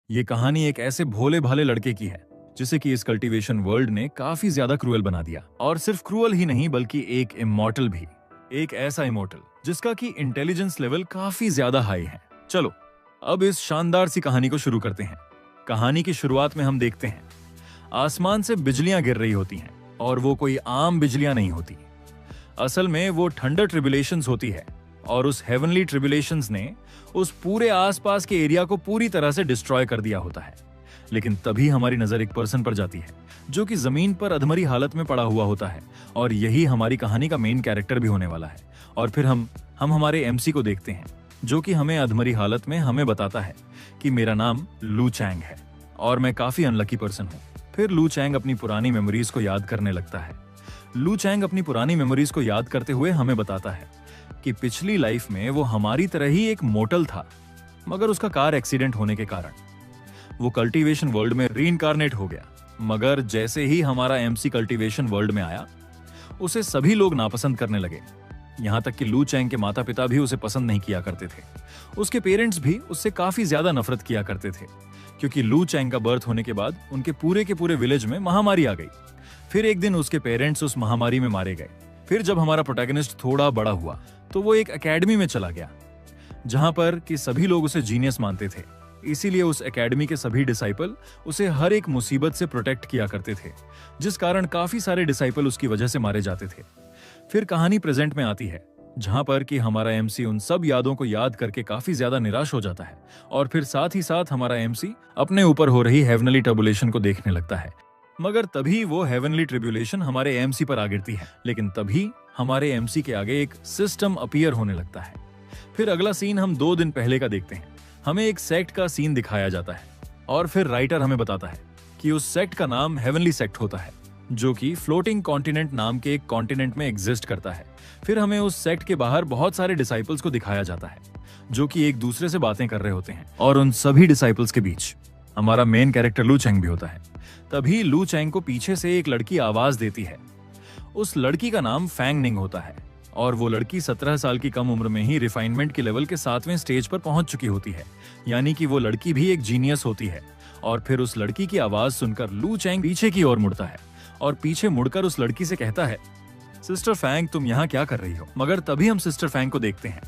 ये कहानी एक ऐसे भोले भाले लड़के की है जिसे कि इस कल्टीवेशन वर्ल्ड ने काफी ज्यादा क्रूअल बना दिया। और सिर्फ क्रूअल ही नहीं बल्कि एक इमॉर्टल भी। एक ऐसा इमॉर्टल जिसका कि इंटेलिजेंस लेवल काफी ज्यादा हाई है। चलो अब इस शानदार सी कहानी को शुरू करते हैं। कहानी की शुरुआत में हम देखते हैं आसमान से बिजलियां गिर रही होती हैं और वो कोई आम बिजलियां नहीं होती। असल में वो थंडर ट्रिबुलेशंस होती है और उस हेवनली ट्रिबुलेशंस ने उस पूरे आसपास के एरिया को पूरी तरह से डिस्ट्रॉय कर दिया होता है। लेकिन तभी हमारी नजर एक पर्सन पर जाती है जो कि जमीन पर अधमरी हालत में पड़ा हुआ होता है और यही हमारी कहानी का मेन कैरेक्टर भी होने वाला है। और फिर हम हमारे एमसी को देखते हैं जो कि हमें अधमरी हालत में हमें बताता है कि मेरा नाम लू चैंग है और मैं काफी अनलकी पर्सन हूँ। फिर लू चैंग अपनी पुरानी मेमोरीज को याद करने लगता है। लू चैंग अपनी पुरानी मेमोरीज को याद करते हुए हमें बताता है कि पिछली लाइफ में वो हमारी तरह ही एक मोटल था, मगर उसका कार एक्सीडेंट होने के कारण वो कल्टीवेशन वर्ल्ड में रीइंकार्नेट हो गया। मगर जैसे ही हमारा एमसी कल्टीवेशन वर्ल्ड में आया उसे सभी लोग नापसंद करने लगे। यहाँ तक कि लू चैंग के माता पिता भी उसे पसंद नहीं किया करते थे। उसके पेरेंट्स भी उससे काफी ज्यादा नफरत किया करते थे क्योंकि लू चैंग का बर्थ होने के बाद उनके पूरे के पूरे विलेज में महामारी आ गई। फिर एक दिन उसके पेरेंट्स उस महामारी में मारे गए। फिर जब हमारा प्रोटैगनिस्ट थोड़ा बड़ा हुआ तो वो एक एकेडमी में चला गया जहां पर कि सभी लोग उसे जीनियस मानते थे। इसीलिए उस एकेडमी के सभी डिसाइपल उसे हर एक मुसीबत से प्रोटेक्ट किया करते थे, जिस कारण काफी सारे डिसाइपल उसकी वजह से मारे जाते थे। फिर कहानी प्रेजेंट में आती है जहां पर कि हमारा एमसी उन सब यादों को याद करके काफी ज्यादा निराश हो जाता है और फिर साथ ही साथ हमारा एमसी अपने ऊपर हो रही हेवनली ट्रिब्युलेशन को देखने लगता है। मगर तभी वो हेवनली ट्रिब्युलेशन हमारे एमसी पर आ गिरती है। लेकिन तभी हमारे एमसी के आगे एक सिस्टम अपीयर होने लगता है। फिर अगला सीन हम 2 दिन पहले का देखते हैं। हमें एक सेक्ट का सीन दिखाया जाता है और फिर राइटर हमें बताता है कि उस सेक्ट का नाम हेवनली सेक्ट होता है जो कि फ्लोटिंग कॉन्टिनेंट नाम के एक कॉन्टिनेंट में एग्जिस्ट करता है। फिर हमें उस सेक्ट के बाहर बहुत सारे डिसाइपल्स को दिखाया जाता है जो कि एक दूसरे से बातें कर रहे होते हैं और उन सभी डिसाइपल्स के बीच हमारा मेन कैरेक्टर लू चैंग भी होता है। तभी लू चैंग को पीछे से एक लड़की आवाज देती है। उस लड़की का नाम फैंग निंग होता है और वो लड़की 17 साल की कम उम्र में ही रिफाइनमेंट के लेवल के 7वें स्टेज पर पहुंच चुकी होती है, यानी कि वो लड़की भी एक जीनियस होती है। और फिर उस लड़की की आवाज सुनकर लू चैंग पीछे की ओर मुड़ता है और पीछे मुड़कर उस लड़की से कहता है, सिस्टर फैंग तुम यहाँ क्या कर रही हो? मगर तभी हम सिस्टर फैंग को देखते हैं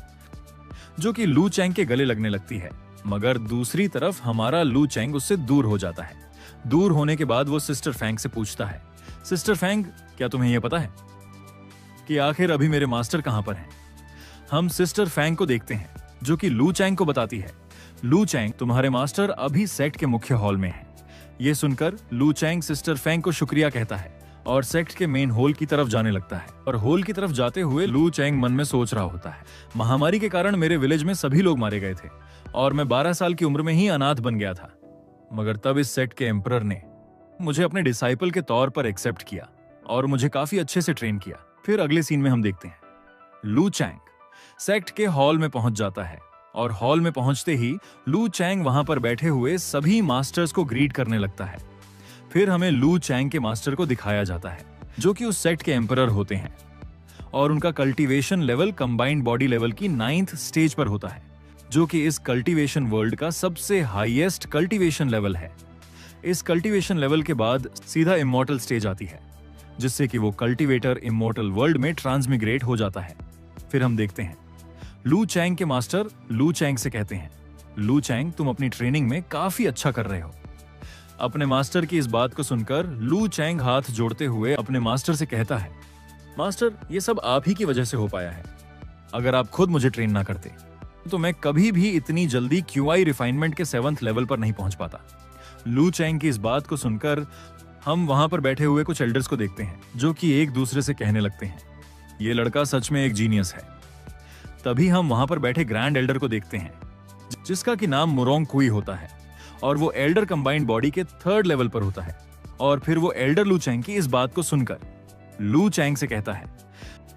जो कि लू चैंग के गले लगने लगती है। मगर दूसरी तरफ हमारा लू चैंग उससे दूर हो जाता है। दूर होने के बाद वो सिस्टर फैंग से पूछता है, सिस्टर फैंग क्या तुम्हें यह पता है कि आखिर अभी मेरे मास्टर कहां पर हैं? हम सिस्टर फैंग को देखते हैं जो कि लू चैंग को बताती है, लू चैंग तुम्हारे मास्टर अभी सेक्ट के मुख्य हॉल में हैं। ये सुनकर लू चैंग सिस्टर फैंग को शुक्रिया कहता है और सेक्ट के मेन होल की तरफ जाने लगता है। और होल की तरफ जाते हुए लू चैंग मन में सोच रहा होता है, महामारी के कारण मेरे विलेज में सभी लोग मारे गए थे और मैं 12 साल की उम्र में ही अनाथ बन गया था। मगर तब इस सेक्ट के एम्परर ने मुझे अपने डिसाइपल के तौर पर एक्सेप्ट किया और मुझे काफी अच्छे से ट्रेन किया। फिर अगले सीन में हम देखते हैं लू चैंग सेक्ट के हॉल में पहुंच जाता है और हॉल में पहुंचते ही लू चैंग वहां पर बैठे हुए सभी मास्टर्स को ग्रीट करने लगता है। फिर हमें लू चैंग के मास्टर को दिखाया जाता है जो कि उस सेक्ट के एम्परर होते हैं और उनका cultivation level combined body level की 9th स्टेज पर होता है जो कि इस कल्टीवेशन वर्ल्ड का सबसे हाईएस्ट कल्टीवेशन लेवल है। इस कल्टीवेशन लेवल के बाद सीधा इमॉर्टल स्टेज आती है जिससे कि वो कल्टीवेटर इमॉर्टल वर्ल्ड में ट्रांसमिग्रेट हो जाता है। फिर हम देखते हैं लू चैंग के मास्टर लू चैंग से कहते हैं, लू चैंग तुम अपनी ट्रेनिंग में काफी अच्छा कर रहे हो। अपने मास्टर की इस बात को सुनकर लू चैंग हाथ जोड़ते हुए अपने मास्टर से कहता है, मास्टर ये सब आप ही की वजह से हो पाया है। अगर आप खुद मुझे ट्रेन ना करते तो मैं कभी भी इतनी जल्दी क्यूआई रिफाइनमेंट के 7th लेवल पर नहीं पहुंच पाता। लू चैंग की इस बात को सुनकर हम वहां पर बैठे हुए कुछ एल्डर्स को देखते हैं जो कि एक दूसरे से कहने लगते हैं, ये लड़का सच में एक जीनियस है। तभी हम वहां पर बैठे ग्रैंड एल्डर को देखते हैं जिसका कि नाम मुरोंग कुई होता है और वो एल्डर कंबाइंड बॉडी के 3rd लेवल पर होता है। और फिर वो एल्डर लू चैंग की इस बात को सुनकर लू चैंग से कहता है,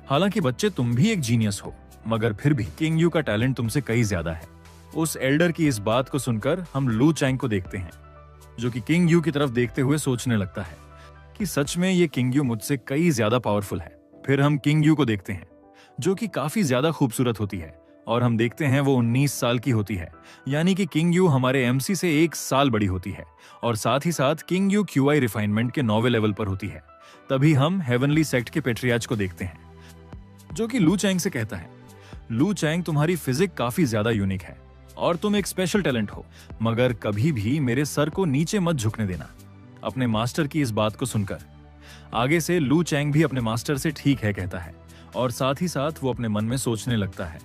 हालांकि बच्चे तुम भी एक जीनियस हो मगर फिर भी किंग यू का टैलेंट तुमसे कहीं ज्यादा है। उस एल्डर की इस बात को सुनकर हम लू चैंग को देखते हैं जो कि किंग यू की तरफ देखते हुए सोचने लगता है कि सच में ये किंग यू मुझसे कहीं ज्यादा पावरफुल है। फिर हम किंग यू को देखते हैं जो कि काफी ज्यादा खूबसूरत होती है और हम देखते हैं वो 19 साल की होती है, यानी कि किंग यू हमारे एमसी से 1 साल बड़ी होती है और साथ ही साथ किंग यू क्यूआई रिफाइनमेंट के 9वें लेवल पर होती है। तभी हम हेवनली सेक्ट के पेट्रियार्च को देखते हैं, जो कि लू चैंग से कहता है, लू चैंग तुम्हारी फिजिक काफी ज्यादा यूनिक है और तुम एक स्पेशल टैलेंट हो, मगर कभी भी मेरे सर को नीचे मत झुकने देना। अपने मास्टर की इस बात को सुनकर आगे से लू चैंग भी अपने मास्टर से ठीक है कहता है और साथ ही साथ वो अपने मन में सोचने लगता है,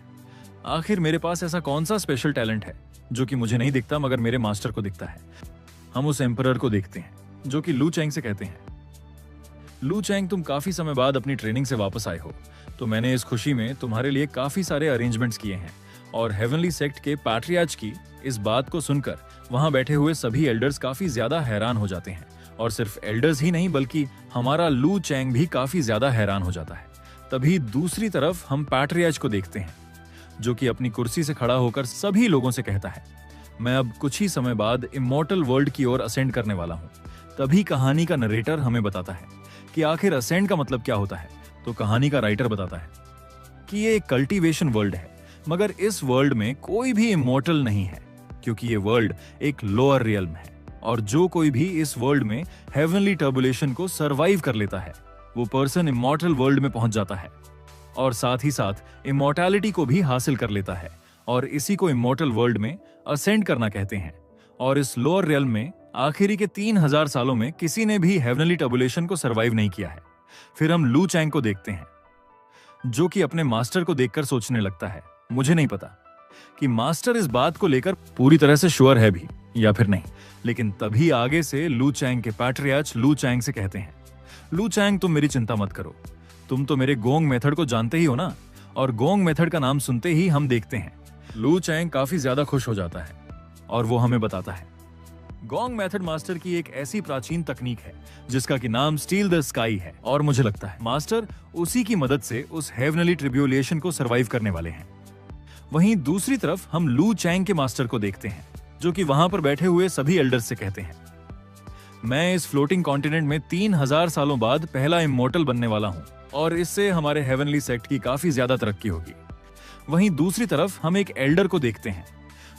आखिर मेरे पास ऐसा कौन सा स्पेशल टैलेंट है जो कि मुझे नहीं दिखता मगर मेरे मास्टर को दिखता है। हम उस एम्परर को देखते हैं, जो कि लू चैंग से कहते हैं, लू चैंग तुम काफी समय बाद अपनी ट्रेनिंग से वापस आए हो, तो मैंने इस खुशी में तुम्हारे लिए काफी सारे अरेंजमेंट्स किए हैं। और हेवनली सेक्ट के पैट्रियार्च की इस बात को सुनकर वहां बैठे हुए सभी एल्डर्स काफी ज्यादा हैरान हो जाते हैं और सिर्फ एल्डर्स ही नहीं बल्कि हमारा लू चैंग भी काफी ज्यादा हैरान हो जाता है। तभी दूसरी तरफ हम पैट्रियार्च को देखते हैं, जो कि अपनी कुर्सी से खड़ा होकर सभी लोगों से कहता है, मैं अब कुछ ही समय बाद इमॉर्टल वर्ल्ड की ओर असेंड करने वाला हूँ। तभी कहानी का नरेटर हमें बताता है कि आखिर असेंड का मतलब क्या होता है। तो कहानी का राइटर बताता है कि ये एक कल्टीवेशन वर्ल्ड है, मगर इस वर्ल्ड में कोई भी इमॉर्टल नहीं है, क्योंकि ये वर्ल्ड एक लोअर रियल्म है और जो कोई भी इस वर्ल्ड में हेवनली टर्बुलेशन को सरवाइव कर लेता है वो पर्सन इमॉर्टल वर्ल्ड में पहुंच जाता है और साथ ही साथ इमॉर्टैलिटी को भी हासिल कर लेता है और इसी को इमॉर्टल वर्ल्ड में असेंड करना कहते हैं। और इस लोअर रियल्म में आखिरी के 3000 सालों में किसी ने भी हेवनली टर्बुलेशन को सरवाइव नहीं किया है। फिर हम लू चैंग को देखते हैं, जो कि अपने मास्टर को देखकर सोचने लगता है, मुझे नहीं पता कि मास्टर इस बात को लेकर पूरी तरह से श्योर है भी या फिर नहीं, लेकिन तभी आगे से लू चैंग के पैट्रियार्च लू चैंग से कहते हैं, लू चैंग तुम मेरी चिंता मत करो, तुम तो मेरे गोंग मेथड को जानते ही हो ना। और गोंग मेथड का नाम सुनते ही हम देखते हैं लू चैंग काफी ज्यादा खुश हो जाता है और वो हमें बताता है, गोंग मेथड मास्टर की एक ऐसी प्राचीन तकनीक है जिसका कि नाम स्टील द स्काई है और मुझे लगता है मास्टर उसी की मदद से उस हेवनली ट्रिब्यूलेशन को सरवाइव करने वाले हैं। वहीं दूसरी तरफ हम लू चैंग के मास्टर को देखते हैं, जो कि वहां पर बैठे हुए सभी एल्डर्स से कहते हैं, मैं इस फ्लोटिंग कॉन्टिनेंट में 3000 सालों बाद पहला इमॉर्टल बनने वाला हूं और इससे हमारे हेवनली सेक्ट की काफी ज्यादा तरक्की होगी। वहीं दूसरी तरफ हम एक एल्डर को देखते हैं,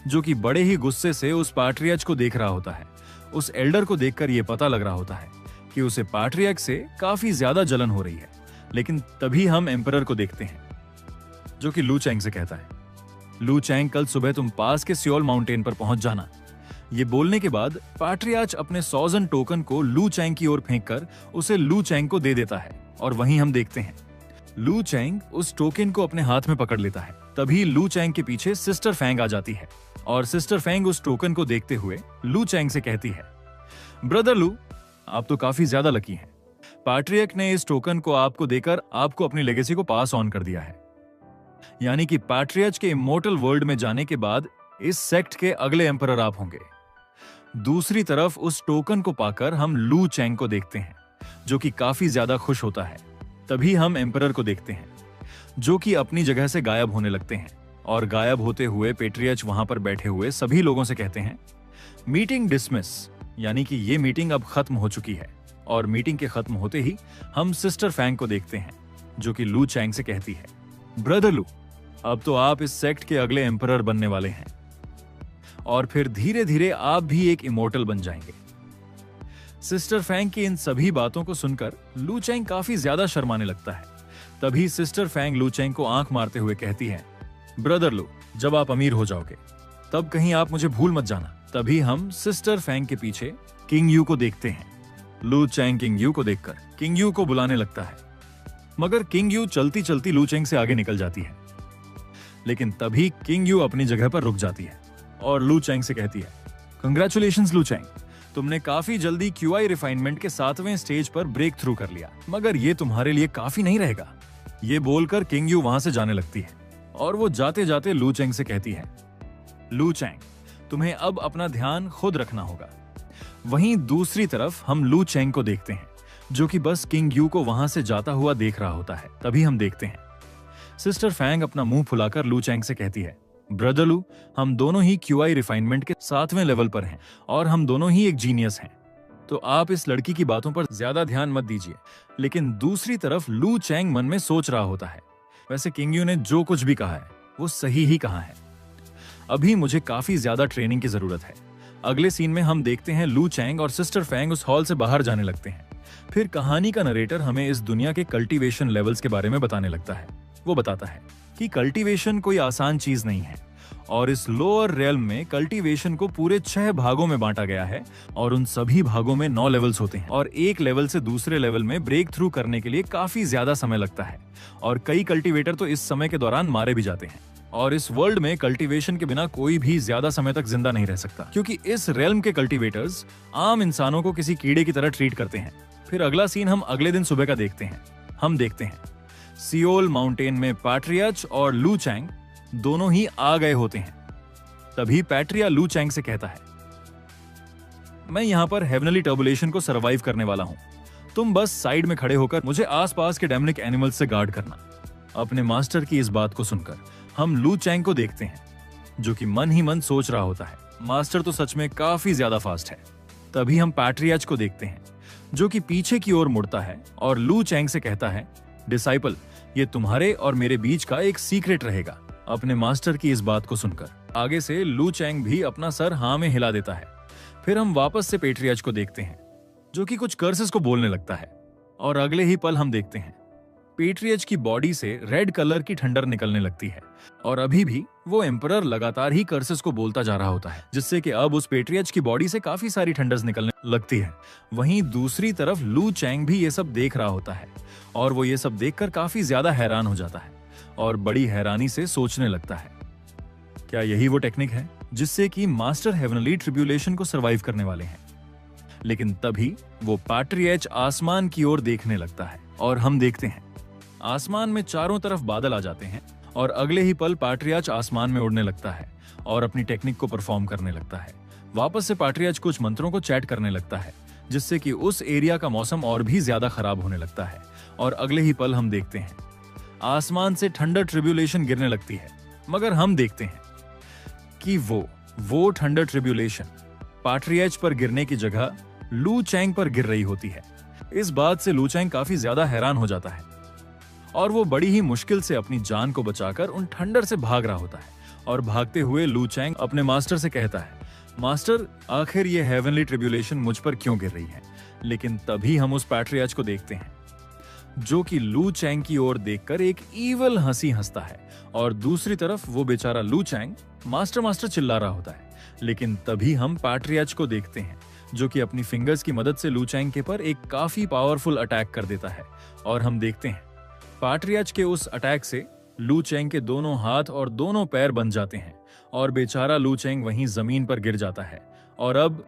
जो कि बड़े ही गुस्से से उस पैट्रियार्च को देख रहा होता है। उस एल्डर को देखकर यह पता लग रहा होता है कि उसे पैट्रियार्च से काफी ज्यादा जलन हो रही है। लेकिन तभी हम एम्परर को देखते हैं, जो कि लू चैंग से कहता है, लू चैंग कल सुबह तुम पास के सियोल माउंटेन पर पहुंच जाना। ये बोलने के बाद पैट्रियार्च अपने 1000 टोकन को लू चैंग की ओर फेंककर उसे लू चैंग को दे देता है और वहीं हम देखते हैं लू चैंग उस टोकन को अपने हाथ में पकड़ लेता है। तभी लू चैंग के पीछे सिस्टर फैंग आ जाती है और सिस्टर फैंग उस टोकन को देखते हुए लू चैंग से कहती है, ब्रदर लू, आप तो काफी ज्यादा लकी हैं। पैट्रियार्च ने इस टोकन को आपको देकर आपको अपनी लेगेसी को पास ऑन कर दिया है, यानी कि पैट्रियार्च के इमॉर्टल वर्ल्ड में जाने के बाद इस सेक्ट के अगले एम्परर आप होंगे। दूसरी तरफ उस टोकन को पाकर हम लू चैंग को देखते हैं, जो कि काफी ज्यादा खुश होता है। तभी हम एम्परर को देखते हैं, जो कि अपनी जगह से गायब होने लगते हैं और गायब होते हुए पैट्रियार्च वहां पर बैठे हुए सभी लोगों से कहते हैं, मीटिंग डिसमिस, यानी कि ये मीटिंग अब खत्म हो चुकी है। और मीटिंग के खत्म होते ही हम सिस्टर फैंग को देखते हैं, जो कि लू चैंग से कहती है, ब्रदर लू, अब तो आप इस सेक्ट के अगले एम्परर बनने वाले हैं और फिर धीरे धीरे आप भी एक इमॉर्टल बन जाएंगे। सिस्टर फैंग की इन सभी बातों को सुनकर लू चैंग काफी ज्यादा शर्माने लगता है। तभी सिस्टर फैंग लू चैंग को आंख मारते हुए कहती है, ब्रदर लू, जब आप अमीर हो जाओगे तब कहीं आप मुझे भूल मत जाना। तभी हम सिस्टर फैंग के पीछे किंग यू को देखते हैं। लू चैंग किंग यू को देखकर किंग यू को बुलाने लगता है, मगर किंग यू चलती चलती लू चैंग से आगे निकल जाती है। लेकिन तभी किंग यू अपनी जगह पर रुक जाती है और लू चैंग से कहती है, कंग्रेचुलेशंस लू चैंग, तुमने काफी जल्दी क्यूआई रिफाइनमेंट के 7वें स्टेज पर ब्रेक थ्रू कर लिया, मगर ये तुम्हारे लिए काफी नहीं रहेगा। ये बोलकर किंग यू वहां से जाने लगती है और वो जाते जाते लू चैंग से कहती है, लू चैंग, तुम्हें अब अपना ध्यान खुद रखना होगा। वहीं दूसरी तरफ हम लू चैंग को देखते हैं, जो कि बस किंग यू को वहां से जाता हुआ देख रहा होता है। तभी हम देखते हैं सिस्टर फैंग अपना मुंह फुलाकर लू चैंग से कहती है, ब्रदर लू, हम दोनों ही क्यूआई रिफाइनमेंट के 7वें लेवल पर हैं और हम दोनों ही एक जीनियस हैं, तो आप इस लड़की की बातों पर ज्यादा ध्यान मत दीजिए। लेकिन दूसरी तरफ लू चैंग मन में सोच रहा होता है, वैसे किंग यू ने जो कुछ भी कहा है वो सही ही कहाँ है। अभी मुझे काफी ज्यादा ट्रेनिंग की जरूरत है। अगले सीन में हम देखते हैं लू चैंग और सिस्टर फैंग उस हॉल से बाहर जाने लगते हैं। फिर कहानी का नरेटर हमें इस दुनिया के कल्टीवेशन लेवल्स के बारे में बताने लगता है। वो बताता है कि कल्टीवेशन कोई आसान चीज नहीं है और इस लोअर रेल्म में कल्टीवेशन को पूरे 6 भागों में बांटा गया है और उन सभी भागों में 9 लेवल्स होते हैं और एक लेवल से दूसरे लेवल में ब्रेक थ्रू करने के लिए काफी ज्यादा समय लगता है और कई कल्टीवेटर तो इस समय के दौरान मारे भी जाते हैं। और इस वर्ल्ड में कल्टीवेशन के बिना कोई भी ज्यादा समय तक जिंदा नहीं रह सकता, क्योंकि इस रेल्म के कल्टीवेटर्स आम इंसानों को किसी कीड़े की तरह ट्रीट करते हैं। फिर अगला सीन हम अगले दिन सुबह का देखते हैं। हम देखते हैं सियोल माउंटेन में पैट्रियाच और लू चैंग दोनों ही आ गए होते हैं। तभी पैट्रिया लू चैंग से कहता है, मैं यहां पर हेवनली टर्बुलेशन को सरवाइव करने वाला हूं। तुम बस साइड में खड़े होकर मुझे आसपास के डेमनिक एनिमल्स से गार्ड करना। अपने मास्टर की इस बात को सुनकर हम लू चैंग को देखते हैं, जो कि मन ही मन सोच रहा होता है, मास्टर तो सच में काफी ज्यादा फास्ट है। तभी हम पैट्रियाच को देखते हैं, जो कि पीछे की ओर मुड़ता है और लू चैंग से कहता है, डिसाइपल, ये तुम्हारे और मेरे बीच का एक सीक्रेट रहेगा। अपने मास्टर की इस बात को सुनकर आगे से लू चैंग भी अपना सर हाँ में हिला देता है। फिर हम वापस से पैट्रियाच को देखते हैं, जो कि कुछ कर्सेस को बोलने लगता है और अगले ही पल हम देखते हैं पैट्रियाच की बॉडी से रेड कलर की ठंडर निकलने लगती है और अभी भी वो एम्परर लगातार ही कर्सेस को बोलता जा रहा होता है, जिससे कि अब उस पैट्रियाच की बॉडी से काफी सारी ठंडर्स निकलने लगती है। वहीं दूसरी तरफ लू चैंग भी ये सब देख रहा होता है और वो ये सब देखकर काफी ज्यादा हैरान हो जाता है और बड़ी हैरानी से सोचने लगता है, क्या यही वो टेक्निक है जिससे कि मास्टर हेवनली ट्रिब्यूलेशन को सरवाइव करने वाले हैं। लेकिन तभी वो पैट्रियाच आसमान की ओर देखने लगता है और हम देखते हैं आसमान में चारों तरफ बादल आ जाते हैं और अगले ही पल पैट्रियाच आसमान में उड़ने लगता है और अपनी टेक्निक को परफॉर्म करने लगता है। वापस से पैट्रियाच कुछ मंत्रों को चैट करने लगता है, जिससे कि उस एरिया का मौसम और भी ज्यादा खराब होने लगता है और अगले ही पल हम देखते हैं आसमान से ठंडर ट्रिब्यूलेशन गिरने लगती है। मगर हम देखते हैं कि वो ठंडर ट्रिब्यूलेशन पैट्रियाच पर गिरने की जगह लू चैंग पर गिर रही होती है। इस बात से लू चैंग काफी ज्यादा हैरान हो जाता है और वो बड़ी ही मुश्किल से अपनी जान को बचाकर उन ठंडर से भाग रहा होता है और भागते हुए लू चैंग अपने मास्टर से कहता है, मास्टर, आखिर ये हेवनली ट्रिब्यूलेशन मुझ पर क्यों गिर रही है। लेकिन तभी हम उस पैट्रियाच को देखते हैं, जो कि लू चैंग की ओर देखकर एक ईवल हंसी हंसता है और दूसरी तरफ वो बेचारा लू चैंग मास्टर मास्टर चिल्ला रहा होता है। लेकिन तभी हम पैट्रियाच को देखते हैं, जो कि अपनी फिंगर्स की मदद से लू चैंग के पर एक काफी पावरफुल अटैक कर देता है और हम देखते हैं पैट्रियाच के उस अटैक से लू चैंग के दोनों हाथ और दोनों पैर बन जाते हैं और बेचारा लू चैंग वहीं जमीन पर गिर जाता है और अब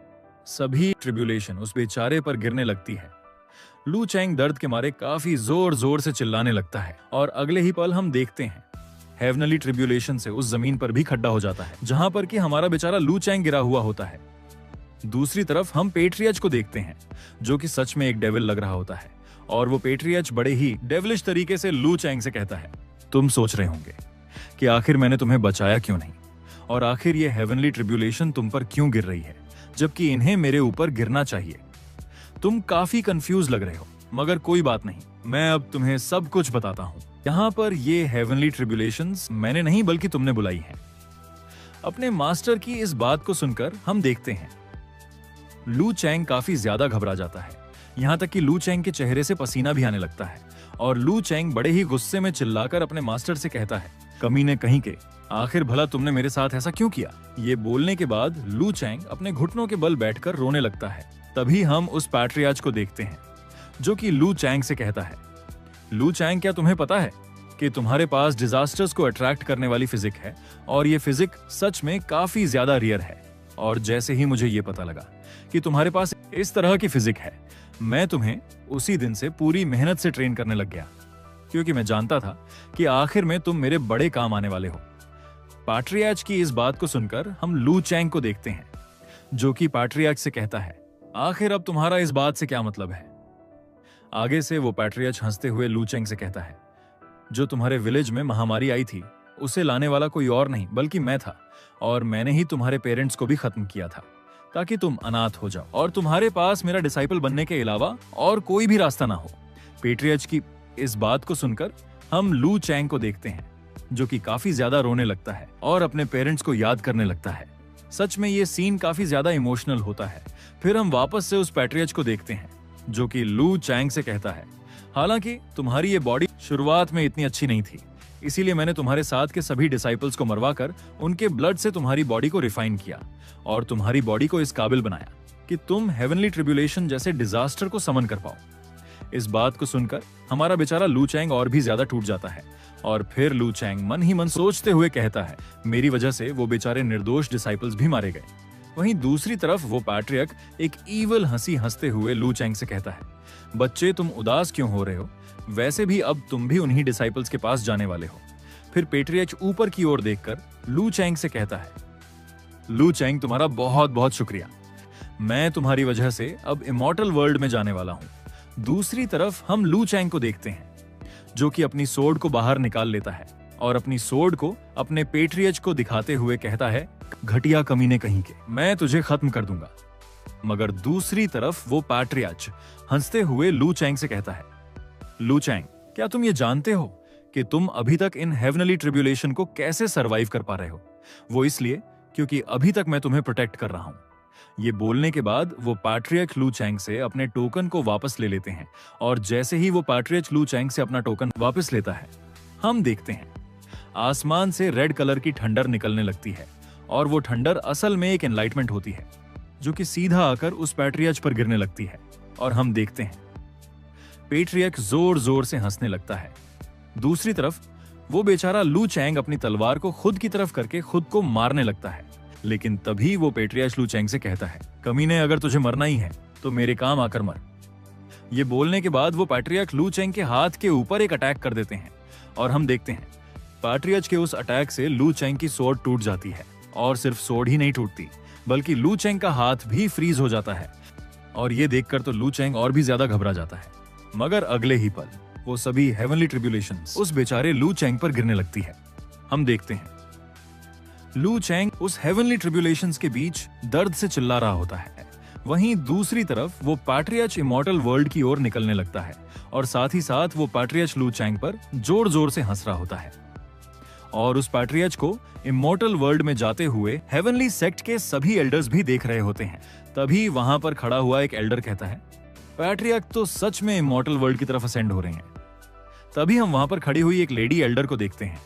सभी ट्रिब्यूलेशन उस बेचारे पर गिरने लगती है। लू चैंग दर्द के मारे काफी जोर जोर से चिल्लाने लगता है और अगले ही पल हम देखते हैं हेवनली ट्रिब्यूलेशन से उस जमीन पर भी खड्डा हो जाता है, जहां पर कि हमारा बेचारा लू चैंग गिरा हुआ होता है। दूसरी तरफ हम पैट्रियाच को देखते हैं, जो कि सच में एक डेविल लग रहा होता है और वो पैट्रियाच बड़े ही डेविलिश तरीके से लू चैंग से कहता है, तुम सोच रहे होंगे कि आखिर मैंने तुम्हें बचाया क्यों नहीं और आखिर ये हेवनली ट्रिब्यूलेशन तुम पर क्यों गिर रही है, जबकि इन्हें मेरे ऊपर गिरना चाहिए। तुम काफी कंफ्यूज लग रहे हो, मगर कोई बात नहीं, मैं अब तुम्हें सब कुछ बताता हूँ। यहाँ पर ये हेवनली ट्रिब्यूलेशंस मैंने नहीं बल्कि तुमने बुलाई हैं। अपने मास्टर की इस बात को सुनकर हम देखते हैं लू चैंग काफी ज्यादा घबरा जाता है, यहाँ तक कि लू चैंग के चेहरे से पसीना भी आने लगता है और लू चैंग बड़े ही गुस्से में चिल्लाकर अपने मास्टर से कहता है, कमीने कहीं के, आखिर भला तुमने मेरे साथ ऐसा क्यों किया। ये बोलने के बाद लू चैंग अपने घुटनों के बल बैठकर रोने लगता है। तभी हम उस पैट्रियाच को देखते हैं, जो कि लू चैंग से कहता है, लू चैंग, क्या तुम्हें पता है कि तुम्हारे पास डिजास्टर्स को अट्रैक्ट करने वाली फिजिक है और ये फिजिक सच में काफी ज्यादा रियर है। और जैसे ही मुझे ये पता लगा कि तुम्हारे पास इस तरह की फिजिक है, मैं तुम्हें उसी दिन से पूरी मेहनत से ट्रेन करने लग गया, क्योंकि मैं जानता था कि आखिर में तुम मेरे बड़े काम आने वाले हो। पैट्रियाच की इस बात को सुनकर हम लू चैंग को देखते हैं, जो कि पैट्रियाच से कहता है, आखिर अब तुम्हारा इस बात से क्या मतलब है। आगे से वो पैट्रियाच हंसते हुए लू चैंग से कहता है, जो तुम्हारे विलेज में महामारी आई थी उसे लाने वाला कोई और नहीं बल्कि मैं था और मैंने ही तुम्हारे पेरेंट्स को भी खत्म किया था ताकि तुम अनाथ हो जाओ और तुम्हारे पास मेरा डिसाइपल बनने के अलावा और कोई भी रास्ता ना हो। पैट्रियाच की इस बात को सुनकर हम लू चैंग को देखते हैं, जो कि काफी ज्यादा रोने लगता है और अपने पेरेंट्स को याद करने लगता है। सच में ये सीन काफी ज्यादा इमोशनल होता है। फिर हम वापस से उस पैट्रियर्च को देखते हैं जो कि लू चैंग से कहता है, हालांकि तुम्हारी ये बॉडी शुरुआत में इतनी अच्छी नहीं थी, इसीलिए मैंने तुम्हारे साथ के सभी डिसाइपल्स को मरवाकर उनके ब्लड से तुम्हारी बॉडी को रिफाइन किया और तुम्हारी बॉडी को इस काबिल बनाया कि तुम हेवनली ट्रिब्यूलेशन जैसे डिजास्टर को समन कर पाओ। इस बात को सुनकर हमारा बेचारा लू चैंग और भी ज्यादा टूट जाता है और फिर लू चैंग मन ही मन सोचते हुए कहता है, मेरी वजह से वो बेचारे निर्दोष डिसाइपल्स भी मारे गए। वहीं दूसरी तरफ वो पैट्रियर्क एक ईवल हंसी हंसते हुए लू चैंग से कहता है, बच्चे तुम उदास क्यों हो रहे हो, वैसे भी अब तुम भी उन्हीं डिसाइपल्स के पास जाने वाले हो। फिर पैट्रियर्क ऊपर की ओर देखकर लू चैंग से कहता है, लू चैंग तुम्हारा बहुत बहुत शुक्रिया, मैं तुम्हारी वजह से अब इमॉर्टल वर्ल्ड में जाने वाला हूं। दूसरी तरफ हम लू चैंग को देखते हैं जो कि अपनी सोर्ड को बाहर निकाल लेता है और अपनी सोर्ड को अपने पैट्रियर्च को दिखाते हुए कहता है, घटिया कमीने कहीं के, मैं तुझे खत्म कर दूंगा। मगर दूसरी तरफ वो पैट्रियर्च हंसते हुए लू चैंग से कहता है, लू चैंग क्या तुम ये जानते हो कि तुम अभी तक इन हेवनली ट्रिब्यूलेशन को कैसे सरवाइव कर पा रहे हो? वो इसलिए क्योंकि अभी तक मैं तुम्हें प्रोटेक्ट कर रहा हूं। ये बोलने के बाद वो पैट्रियर्क लू चैंग से अपने टोकन को वापस ले लेते हैं और जैसे ही वो पैट्रियर्क लू चैंग से अपना टोकन वापस लेता है, हम देखते हैं आसमान से रेड कलर की ठंडर निकलने लगती है और वो ठंडर असल में एक एनलाइटमेंट होती है जो कि सीधा आकर उस पैट्रियर्च पर गिरने लगती है और हम देखते हैं पैट्रियर्क जोर जोर से हंसने लगता है। दूसरी तरफ वो बेचारा लू चैंग अपनी तलवार को खुद की तरफ करके खुद को मारने लगता है, लेकिन तभी वो पैट्रियर्क लू चैंग से कहता है, कमीने अगर तुझे मरना ही है तो मेरे काम आकर मर। ये बोलने के बाद वो पैट्रियर्क लू चैंग के हाथ के ऊपर एक अटैक कर देते हैं और हम देखते हैं पैट्रियर्च के उस अटैक से लू चैंग की सोर्ड टूट जाती है और सिर्फ सोर्ड ही नहीं टूटती बल्कि लू चैंग का हाथ भी फ्रीज हो जाता है और ये देखकर तो लू चैंग और भी ज्यादा घबरा जाता है। मगर अगले ही पल वो सभी हेवनली ट्रिब्यूलेशंस उस बेचारे लू चैंग पर गिरने लगती है। हम देखते हैं लू चैंग उस हेवनली ट्रिब्यूलेशंस के बीच दर्द से चिल्ला रहा होता है। वहीं दूसरी तरफ वो पैट्रियर्च इमॉर्टल वर्ल्ड की ओर निकलने लगता है और साथ ही साथ वो पैट्रियर्च लू चैंग पर जोर जोर से हंस रहा होता है और उस पैट्रियर्च को इमॉर्टल वर्ल्ड में जाते हुए हेवनली सेक्ट के सभी एल्डर्स भी देख रहे होते हैं। तभी वहां पर खड़ा हुआ एक एल्डर कहता है, पैट्रियर्क तो सच में इमॉर्टल वर्ल्ड की तरफ असेंड हो रहे हैं। तभी हम वहां पर खड़ी हुई एक लेडी एल्डर को देखते हैं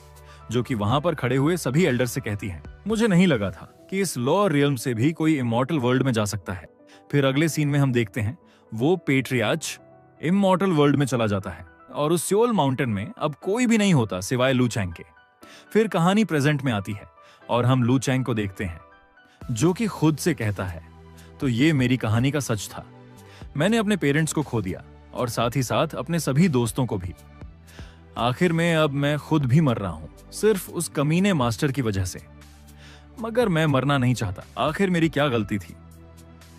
जो कि वहां पर खड़े हुए सभी एल्डर से कहती है, मुझे नहीं लगा था कि इस लॉ रियल्म से भी कोई इमॉर्टल वर्ल्ड में जा सकता है। फिर अगले सीन में हम देखते हैं वो पैट्रियर्च इमॉर्टल वर्ल्ड में चला जाता है और उस सियोल माउंटेन में अब कोई भी नहीं होता सिवाय लू चैंग के। फिर कहानी प्रेजेंट में आती है और हम लू चैंग को देखते हैं जो कि खुद से कहता है, तो ये मेरी कहानी का सच था। मैंने अपने पेरेंट्स को खो दिया और साथ ही साथ अपने सभी दोस्तों को भी। आखिर में अब मैं खुद भी मर रहा हूं सिर्फ उस कमीने मास्टर की वजह से। मगर मैं मरना नहीं चाहता, आखिर मेरी क्या गलती थी।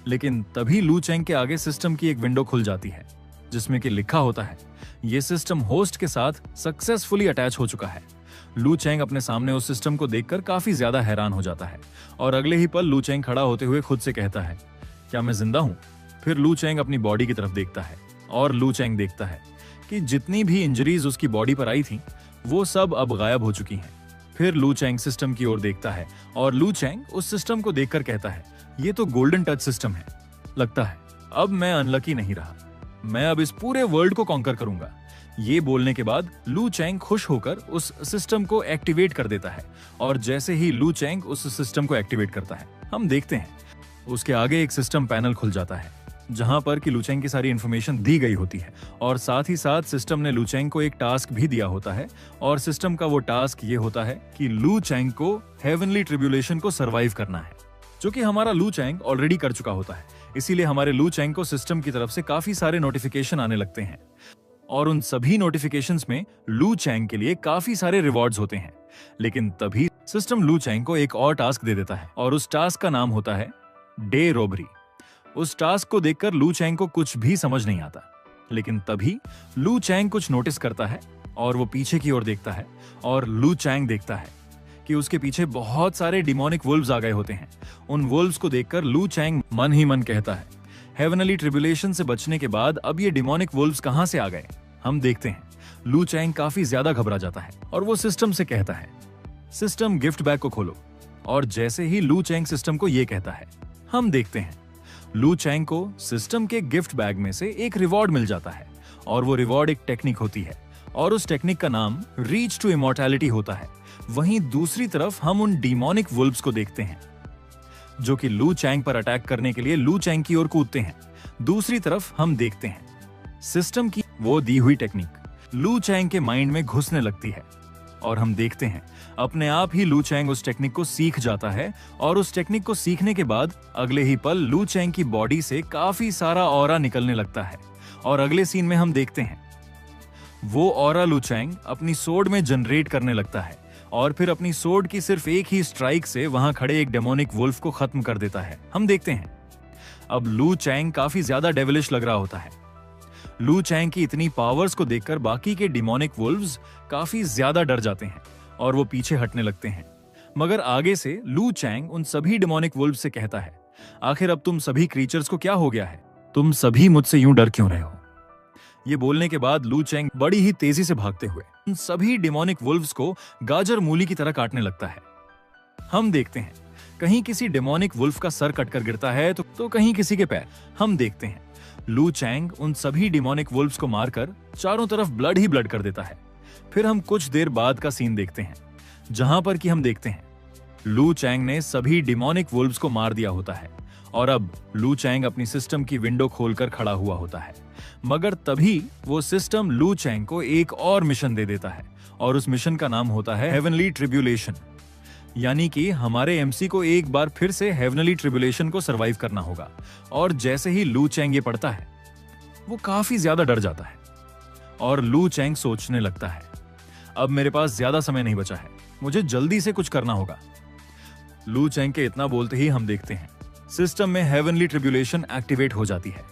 लेकिन तभी लू चैंग के आगे सिस्टम की एक विंडो खुल जाती है जिसमें कि लिखा होता है, ये सिस्टम होस्ट के साथ सक्सेसफुली अटैच हो चुका है। लू चैंग अपने सामने उस सिस्टम को देखकर काफी ज्यादा हैरान हो जाता है और अगले ही पल लू चैंग खड़ा होते हुए खुद से कहता है, क्या मैं जिंदा हूं? फिर लू चैंग अपनी बॉडी की तरफ देखता है और लू चैंग देखता है कि जितनी भी इंजरीज उसकी बॉडी पर आई थी वो सब अब गायब हो चुकी हैं। फिर लू चैंग सिस्टम की ओर देखता है और लू चैंग उस सिस्टम को देखकर कहता है, ये तो गोल्डन टच सिस्टम है। लगता है अब मैं अनलकी नहीं रहा, मैं अब इस पूरे वर्ल्ड को कॉन्कर करूंगा। ये बोलने के बाद लू चैंग खुश होकर उस सिस्टम को एक्टिवेट कर देता है और जैसे ही लू चैंग उस सिस्टम को एक्टिवेट करता है, हम देखते हैं उसके आगे एक सिस्टम पैनल खुल जाता है जहां पर कि लू चैंग की सारी इंफॉर्मेशन दी गई होती है और साथ ही साथ सिस्टम ने लू चैंग को एक टास्क भी दिया होता है और सिस्टम का वो टास्क ये होता है कि लू चैंग को हेवनली ट्रिब्यूलेशन को सरवाइव करना है, जो कि हमारा लू चैंग ऑलरेडी कर चुका होता है। इसीलिए हमारे लू चैंग को सिस्टम की तरफ से काफी सारे नोटिफिकेशन आने लगते हैं और उन सभी नोटिफिकेशंस में लू चैंग के लिए काफी सारे रिवॉर्ड्स होते हैं। लेकिन तभी सिस्टम लू चैंग को एक और टास्क दे देता है और उस टास्क का नाम होता है डे रॉबरी। उस टास्क को देखकर लू चैंग को कुछ भी समझ नहीं आता, लेकिन तभी लू चैंग कुछ नोटिस करता है और वो पीछे की ओर देखता है और लू चैंग देखता है कि उसके पीछे बहुत सारे डिमोनिक वुल्व्स आ गए होते हैं। उन वुल्व्स को देखकर लू चैंग मन ही मन कहता है, हेवनली ट्रिब्यूलेशन से बचने के बाद अब ये डिमोनिक वुल्व्स कहां से आ गए? हम देखते हैं लू चैंग काफी ज्यादा घबरा जाता है और वो सिस्टम से कहता है, सिस्टम गिफ्ट बैग को खोलो। और जैसे ही लू चैंग सिस्टम को ये कहता है, हम देखते हैं लू चैंग को सिस्टम के गिफ्ट बैग में से एक रिवॉर्ड मिल जाता है और वो रिवॉर्ड एक टेक्निक होती है और उस टेक्निक का नाम रीच टू इमॉर्टैलिटी होता है। वहीं दूसरी तरफ हम उन डीमोनिक वुल्व्स को देखते हैं जो कि लू चैंग पर अटैक करने के लिए लू चैंग की ओर कूदते हैं। दूसरी तरफ हम देखते हैं सिस्टम की वो दी हुई टेक्निक लू चैंग के माइंड में घुसने लगती है और हम देखते हैं अपने आप ही लू चैंग उस टेक्निक को सीख जाता है और उस टेक्निक को सीखने के बाद अगले ही पल लू चैंग की बॉडी से काफी सारा ऑरा निकलने लगता है और अगले सीन में हम देखते हैं वो ऑरा लू चैंग अपनी सोर्ड में जनरेट करने लगता है और फिर अपनी सोर्ड की सिर्फ एक ही स्ट्राइक से वहां खड़े एक डेमोनिक वुल्फ को खत्म कर देता है। हम देखते हैं अब लू चैंग काफी ज्यादा डेविलिश लग रहा होता है। लू चैंग की इतनी पावर्स को देखकर बाकी के डिमोनिक वुल्व्स काफी ज्यादा डर जाते हैं और वो पीछे हटने लगते हैं। मगर आगे से लू चैंग उन सभी डिमोनिक वुल्व्स से कहता है, आखिर अब तुम सभी क्रीचर्स को क्या हो गया है? तुम सभी मुझसे यूं डर क्यों रहे हो? ये बोलने के बाद लू चैंग बड़ी ही तेजी से भागते हुए उन सभी डिमोनिक वुल्व्स को गाजर मूली की तरह काटने लगता है। हम देखते हैं कहीं किसी डेमोनिक वुल्फ का सर कटकर गिरता है तो कहीं किसी के पैर। हम देखते हैं लू चैंग उन सभी डिमोनिक वुल्व्स को मारकर चारों तरफ ब्लड ही ब्लड कर देता है। फिर हम कुछ देर बाद का सीन देखते हैं जहां पर कि हम देखते हैं लू चैंग ने सभी डिमोनिक वुल्व्स को मार दिया होता है और अब लू चैंग अपनी सिस्टम की विंडो खोलकर खड़ा हुआ होता है। मगर तभी वो सिस्टम लू चैंग को एक और मिशन दे देता है और उस मिशन का नाम होता है हेवनली ट्रिब्यूलेशन, यानी कि हमारे एमसी को एक बार फिर से हेवनली ट्रिब्यूलेशन को सरवाइव करना होगा। और जैसे ही लू चैंग ये पढ़ता है वो काफी ज्यादा डर जाता है और लू चैंग सोचने लगता है, अब मेरे पास ज्यादा समय नहीं बचा है, मुझे जल्दी से कुछ करना होगा। लू चैंग के इतना बोलते ही हम देखते हैं सिस्टम में हेवनली ट्रिब्यूलेशन एक्टिवेट हो जाती है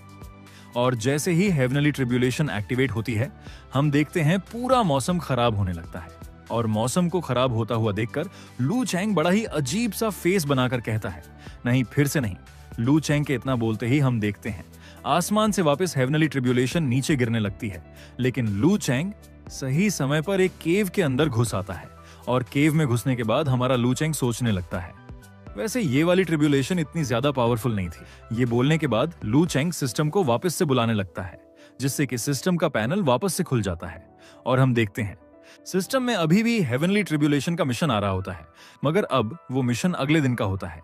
और जैसे ही हेवनली ट्रिब्यूलेशन एक्टिवेट होती है हम देखते हैं पूरा मौसम खराब होने लगता है और मौसम को खराब होता हुआ देखकर लू चैंग बड़ा ही अजीब सा फेस बनाकर कहता है, नहीं फिर से नहीं। लू चैंग के इतना बोलते ही हम देखते हैं आसमान से वापस हेवनली ट्रिब्यूलेशन नीचे गिरने लगती है, लेकिन लू चैंग सही समय पर एक केव के अंदर घुस आता है और केव में घुसने के बाद हमारा लू चैंग सोचने लगता है, वैसे ये वाली ट्रिब्यूलेशन इतनी ज्यादा पावरफुल नहीं थी। ये बोलने के बाद लू चैंग सिस्टम को वापस से बुलाने लगता है जिससे कि सिस्टम का पैनल वापस से खुल जाता है और हम देखते हैं सिस्टम में अभी भी हेवनली ट्रिब्यूलेशन का मिशन आ रहा होता है, मगर अब वो मिशन अगले दिन का होता है।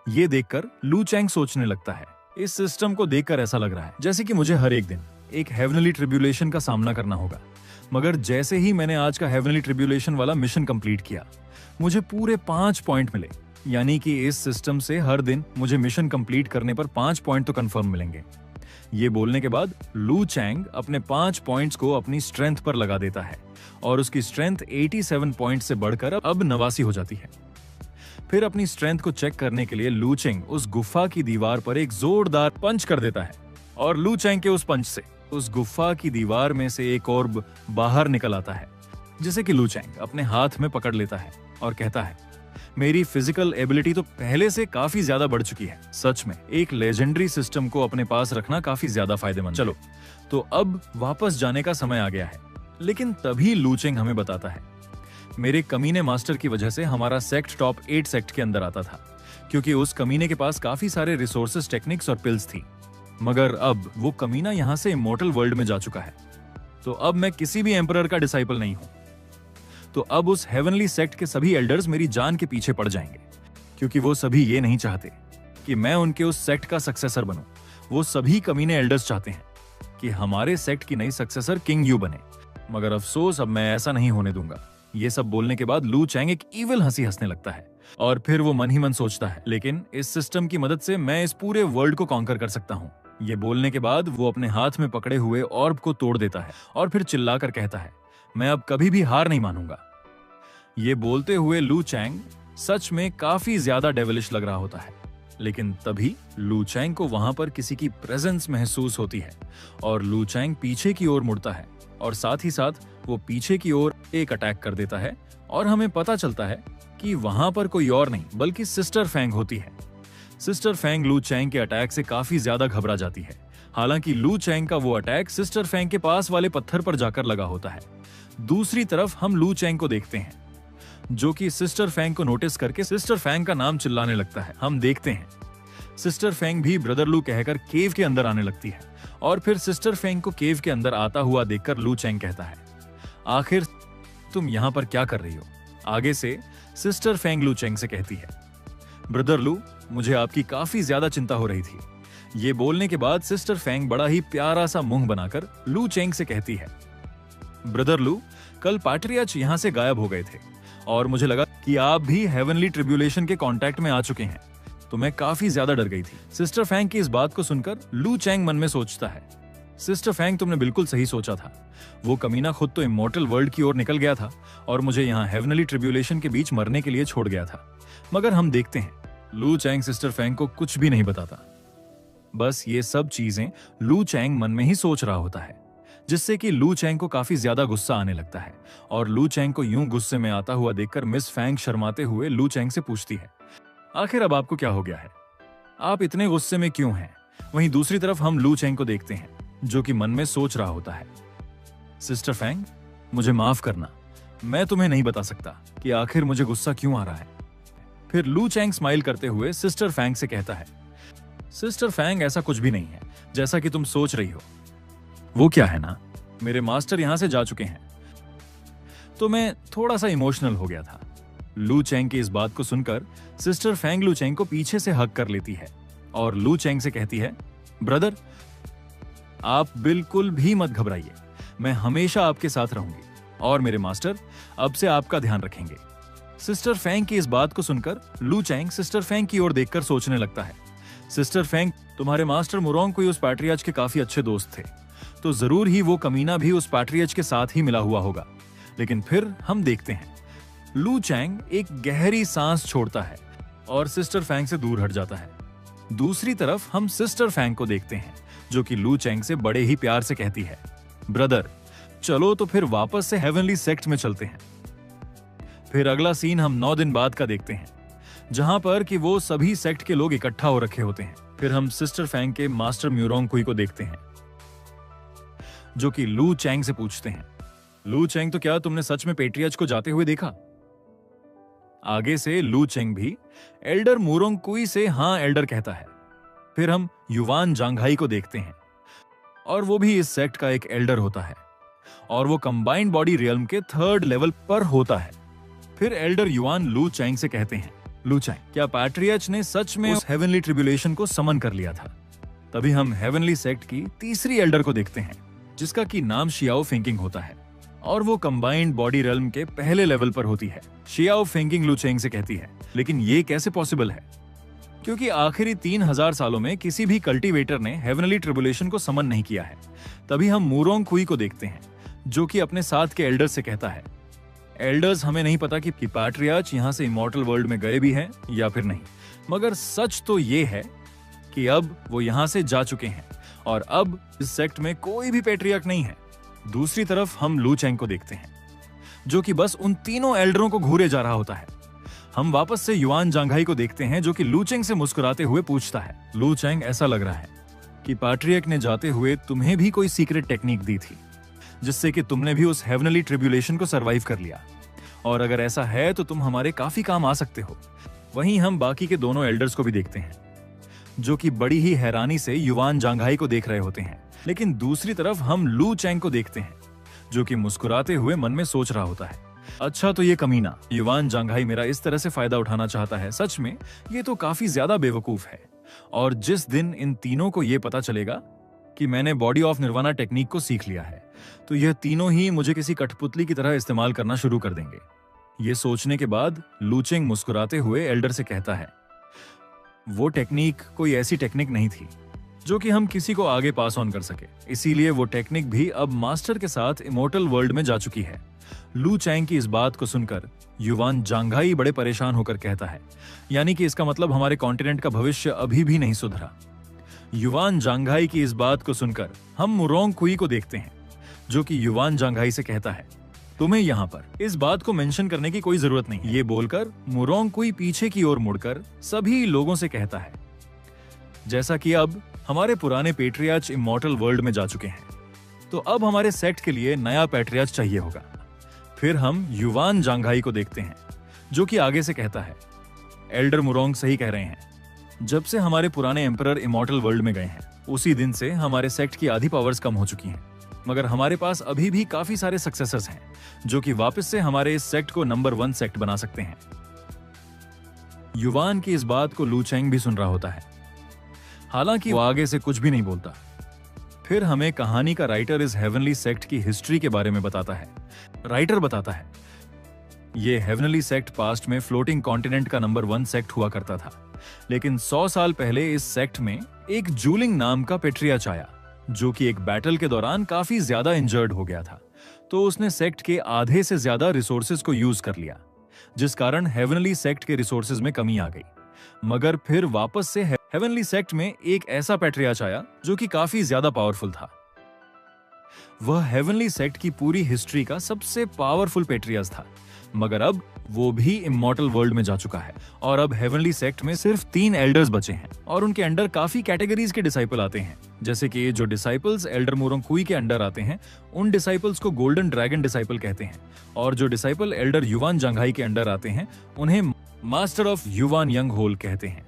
ये देखकर लू चैंग सोचने लगता है, इस सिस्टम को देखकर ऐसा लग रहा है जैसे कि मुझे हर एक दिन एक हेवनली ट्रिब्यूलेशन का सामना करना होगा। मगर जैसे ही मैंने आज का हेवनली ट्रिब्यूलेशन वाला मिशन कंप्लीट किया मुझे पूरे 5 पॉइंट मिले, यानी कि इस सिस्टम से हर दिन मुझे मिशन कंप्लीट करने पर 5 पॉइंट तो कंफर्म मिलेंगे। ये बोलने के बाद लू चैंग अपने 5 पॉइंट्स को अपनी स्ट्रेंथ पर लगा देता है और उसकी स्ट्रेंथ 87 पॉइंट से बढ़कर अब 89 हो जाती है। फिर अपनी स्ट्रेंथ को चेक करने के लिए लू चैंग उस गुफा की दीवार पर एक जोरदार पंच कर देता है और लू चैंग के उस पंच से उस गुफा की दीवार में से एक ऑर्ब बाहर निकल आता है जिसे कि लू चैंग अपने हाथ में पकड़ लेता है और कहता है, मेरी फिजिकल एबिलिटी तो पहले से काफी ज्यादा बढ़ चुकी है। सच में एक लेजेंडरी सिस्टम को अपने पास रखना काफी ज्यादा फायदेमंद। चलो तो अब वापस जाने का समय आ गया है। लेकिन तभी लू चैंग हमें बताता है, मेरे कमीने मास्टर की वजह से हमारा सेक्ट टॉप 8 सेक्ट के अंदर आता था क्योंकि उस कमीने के पास काफी सारे रिसोर्सेस, टेक्निक्स और पिल्स थी। मगर अब वो कमीना यहाँ से इमॉर्टल वर्ल्ड में जा चुका है, तो अब मैं किसी भी एम्परर का डिसाइपल नहीं हूँ। तो अब उस हेवनली सेक्ट के सभी एल्डर्स मेरी जान के पीछे पड़ जाएंगे क्योंकि वो सभी ये नहीं चाहते कि मैं उनके उस सेक्ट का सक्सेसर बनूं। वो सभी कमीने एल्डर्स चाहते हैं कि हमारे सेक्ट की नई सक्सेसर किंग यू बने, मगर अफसोस अब मैं ऐसा नहीं होने दूंगा। ये सब बोलने के बाद लू चैंग एक इविल हंसी हंसने लगता है और फिर वो मन ही मन सोचता है, लेकिन इस सिस्टम की मदद से मैं इस पूरे वर्ल्ड को कॉन्कर कर सकता हूँ। ये बोलने के बाद वो अपने हाथ में पकड़े हुए ऑर्ब को तोड़ देता है और फिर चिल्लाकर कहता है, मैं अब कभी भी हार नहीं मानूंगा। ये बोलते हुए लू चैंग सच में काफी ज्यादा डेविलिश लग रहा होता है, लेकिन तभी लू चैंग को वहां पर किसी की प्रेजेंस महसूस होती है और लू चैंग पीछे की ओर मुड़ता है और साथ ही साथ वो पीछे की ओर एक अटैक कर देता है और हमें पता चलता है कि वहां पर कोई और नहीं बल्कि सिस्टर फैंग होती है। सिस्टर फेंग लू चैंग के अटैक से काफी ज्यादा घबरा जाती है। हालांकि लू चैंग का वो अटैक सिस्टर फेंग के पास वाले पत्थर पर जाकर लगा होता है। दूसरी तरफ हम लू चैंग को देखते हैं, जो कि सिस्टर फेंग को नोटिस करके सिस्टर फेंग का नाम चिल्लाने लगता है। हम देखते हैं सिस्टर फेंग भी ब्रदर लू कहकर केव के अंदर आने लगती है, और फिर सिस्टर फेंग को केव के अंदर आता हुआ देखकर लू चैंग कहता है, आखिर तुम यहां पर क्या कर रही हो? आगे से सिस्टर फेंग लू चैंग से कहती है, ब्रदर लू, मुझे आपकी काफी ज्यादा चिंता हो रही थी। ये बोलने के बाद सिस्टर फेंग बड़ा ही प्यारा सा मुंह बनाकर लू चैंग से कहती है, ब्रदर लू, कल पैट्रियार्च यहां से गायब हो गए थे और मुझे लगा कि आप भी हेवनली ट्रिब्यूलेशन के कांटेक्ट में आ चुके हैं, तो मैं काफी ज्यादा डर गई थी। सिस्टर फेंग की इस बात को सुनकर लू चैंग मन में सोचता है, सिस्टर फेंग, तुमने बिल्कुल सही सोचा था। वो कमीना खुद तो इमॉर्टल वर्ल्ड की ओर निकल गया था और मुझे यहाँ हेवनली ट्रिब्यूलेशन के बीच मरने के लिए छोड़ गया था। मगर हम देखते हैं लू चैंग सिस्टर फेंग को कुछ भी नहीं बताता। बस ये सब चीजें लू चैंग मन में ही सोच रहा होता है, जिससे कि लू चैंग को काफी ज्यादा गुस्सा आने लगता है। और लू चैंग को यूं गुस्से में आता हुआ देखकर मिस फेंग शर्माते हुए लू चैंग से पूछती है, आखिर अब आपको क्या हो गया है? आप इतने गुस्से में क्यों हैं? वहीं दूसरी तरफ हम लू चैंग को देखते हैं, जो कि मन में सोच रहा होता है, सिस्टर फेंग, मुझे माफ करना, मैं तुम्हें नहीं बता सकता कि आखिर मुझे गुस्सा क्यों आ रहा है। फिर लू चैंग स्माइल करते हुए सिस्टर फेंग से कहता है, सिस्टर फेंग, ऐसा कुछ भी नहीं है जैसा कि तुम सोच रही हो। वो क्या है ना, मेरे मास्टर यहां से जा चुके हैं, तो मैं थोड़ा सा इमोशनल हो गया था। लू चैंग की इस बात को सुनकर सिस्टर फेंग लू चैंग को पीछे से हग कर लेती है और लू चैंग से कहती है, ब्रदर, आप बिल्कुल भी मत घबराइए, मैं हमेशा आपके साथ रहूंगी और मेरे मास्टर अब से आपका ध्यान रखेंगे। सिस्टर फेंग की इस बात को सुनकर लू चैंग सिस्टर फेंग की ओर देखकर सोचने लगता है, सिस्टर फेंग, तुम्हारे मास्टर मुरोंग कोई उस पैट्रियार्च के काफी अच्छे दोस्त थे, तो जरूर ही वो कमीना भी उस पैट्रियार्च के साथ ही मिला हुआ होगा। लेकिन फिर हम देखते हैं लू चैंग एक गहरी सांस छोड़ता है और सिस्टर फेंग से दूर हट जाता है। दूसरी तरफ हम सिस्टर फेंग को देखते हैं, जो कि लू चैंग से बड़े ही प्यार से कहती है, ब्रदर, चलो तो फिर वापस से हेवनली सेक्ट में चलते हैं। फिर अगला सीन हम 9 दिन बाद का देखते हैं, जहां पर कि वो सभी सेक्ट के लोग इकट्ठा हो रखे होते हैं। फिर हम सिस्टर फेंग के मास्टर म्यूरोंग कुई को देखते हैं, जो कि लू चैंग से पूछते हैं, लू चैंग, तो क्या तुमने सच में पैट्रियार्च को जाते हुए देखा? आगे से लू चैंग भी एल्डर मुरोंग कुई से हाँ एल्डर कहता है। फिर हम युवान जांघाई को देखते हैं, और वो भी इस सेक्ट का एक एल्डर होता है और वो कंबाइंड बॉडी रियल्म के 3rd लेवल पर होता है। फिर एल्डर युवान लू चैंग से कहते हैं, लू चैंग, क्या पैट्रियार्च ने सच में उस हेवनली ट्रिब्यूलेशन को समन कर लिया था? तभी हम हेवनली सेक्ट की तीसरी एल्डर को देखते हैं, जिसका की नाम शियाओ फेंकिंग होता है और वो कंबाइंड बॉडी रियल्म के पहले लेवल पर होती है। शियाओ फेंकिंग लू चैंग से कहती है, लेकिन ये कैसे पॉसिबल है? क्योंकि आखिरी 3000 सालों में किसी भी कल्टीवेटर ने हेवनली ट्रिब्यूलेशन को समन नहीं किया है। तभी हम मुरोंग कुई को देखते हैं, जो कि अपने साथ के एल्डर से कहता है, एल्डर्स, हमें नहीं पता कि पैट्रियार्च यहां से इमॉर्टल वर्ल्ड में गए भी हैं या फिर नहीं, मगर सच तो ये है कि अब वो यहां से जा चुके हैं और अब इस सेक्ट में कोई भी पैट्रियार्क नहीं है। दूसरी तरफ हम लू चैंग को देखते हैं, जो कि बस उन तीनों एल्डरों को घूरे जा रहा होता है। हम वापस से युआन जांघाई को देखते हैं, जो कि लू चैंग से मुस्कुराते हुए पूछता है, लू चैंग, ऐसा लग रहा है कि पैट्रियार्क ने जाते हुए तुम्हें भी कोई सीक्रेट टेक्निक दी थी, जिससे कि तुमने भी उस हेवनली ट्रिब्यूलेशन को सरवाइव कर लिया, और अगर ऐसा है तो तुम हमारे काफी काम आ सकते हो। वहीं हम बाकी के दोनों एल्डर्स को भी देखते हैं, जो कि बड़ी ही हैरानी से युवान जांघाई को देख रहे होते हैं। लेकिन दूसरी तरफ हम लू चैंग को देखते हैं, जो कि मुस्कुराते हुए मन में सोच रहा होता है, अच्छा तो ये कमीना युवान जांघाई मेरा इस तरह से फायदा उठाना चाहता है, सच में ये तो काफी ज्यादा बेवकूफ है। और जिस दिन इन तीनों को ये पता चलेगा कि मैंने बॉडी ऑफ निर्वाणा टेक्निक को सीख लिया है, तो यह तीनों ही मुझे किसी कठपुतली की तरह इस्तेमाल करना शुरू कर देंगे। ये सोचने के बाद लू चैंग मुस्कुराते हुए एल्डर से कहता है, वो टेक्निक कोई ऐसी टेक्निक नहीं थी जो कि हम किसी को आगे पास ऑन कर सके, इसीलिए वो टेक्निक भी अब मास्टर के साथ इमॉर्टल वर्ल्ड में जा चुकी है। लू चैंग की इस बात को सुनकर युवान जांघाई बड़े परेशान होकर कहता है, यानी कि इसका मतलब हमारे कॉन्टिनेंट का भविष्य अभी भी नहीं सुधरा। युवान जांघाई की इस बात को सुनकर हम मुरोंग कुई को देखते हैं, जो कि युवान जांघाई से कहता है, तुम्हें यहाँ पर इस बात को मेंशन करने की कोई जरूरत नहीं। ये बोलकर मुरोंग कुई पीछे की ओर मुड़कर सभी लोगों से कहता है, जैसा कि अब हमारे पुराने पेट्रियार्च इमॉर्टल वर्ल्ड में जा चुके हैं, तो अब हमारे सेक्ट के लिए नया पेट्रियार्च चाहिए होगा। फिर हम युवान जांघाई को देखते हैं, जो कि आगे से कहता है, एल्डर मुरोंग सही कह रहे हैं। जब से हमारे पुराने एम्परर इमॉर्टल वर्ल्ड में गए हैं, उसी दिन से हमारे सेक्ट की आधी पावर्स कम हो चुकी हैं। मगर हमारे पास अभी भी काफी सारे सक्सेसर्स हैं, जो कि वापस से हमारे इस सेक्ट को नंबर 1 सेक्ट बना सकते हैं। युवान की इस बात को लू चेंग भी सुन रहा होता है, हालांकि वो आगे से कुछ भी नहीं बोलता। फिर हमें कहानी का राइटर इस हेवनली सेक्ट की हिस्ट्री के बारे में बताता है। राइटर बताता है, ये हेवनली सेक्ट पास्ट में फ्लोटिंग कॉन्टिनेंट का नंबर 1 सेक्ट हुआ करता था, लेकिन 100 साल पहले इस सेक्ट में एक जूलिंग नाम का पेट्रियार्च आया, जो कि एक बैटल के दौरान काफी ज्यादा इंजर्ड हो गया था। तो उसने सेक्ट के आधे से ज्यादा रिसोर्सेज को यूज कर लिया, जिस कारण हेवनली सेक्ट के रिसोर्सेज में कमी आ गई। मगर फिर वापस से हेवनली सेक्ट में एक ऐसा पेट्रियार्च आया जो कि काफी ज्यादा पावरफुल था। वह हेवनली सेक्ट की पूरी हिस्ट्री का सबसे पावरफुल पेट्रियार्च था, मगर अब वो भी इमॉर्टल वर्ल्ड में जा चुका है और अब हेवनली सेक्ट में सिर्फ 3 एल्डर्स बचे हैं और उनके अंडर काफी कैटेगरीज के डिसाइपल आते हैं। जैसे कि जो डिसाइपल्स एल्डर मुरोंग कुई के अंडर आते हैं, उन डिसाइपल्स को गोल्डन ड्रैगन डिसाइपल कहते हैं, और जो डिसाइपल एल्डर युवान जांघाई के अंडर आते हैं, उन्हें मास्टर ऑफ युवान यंग होल कहते हैं।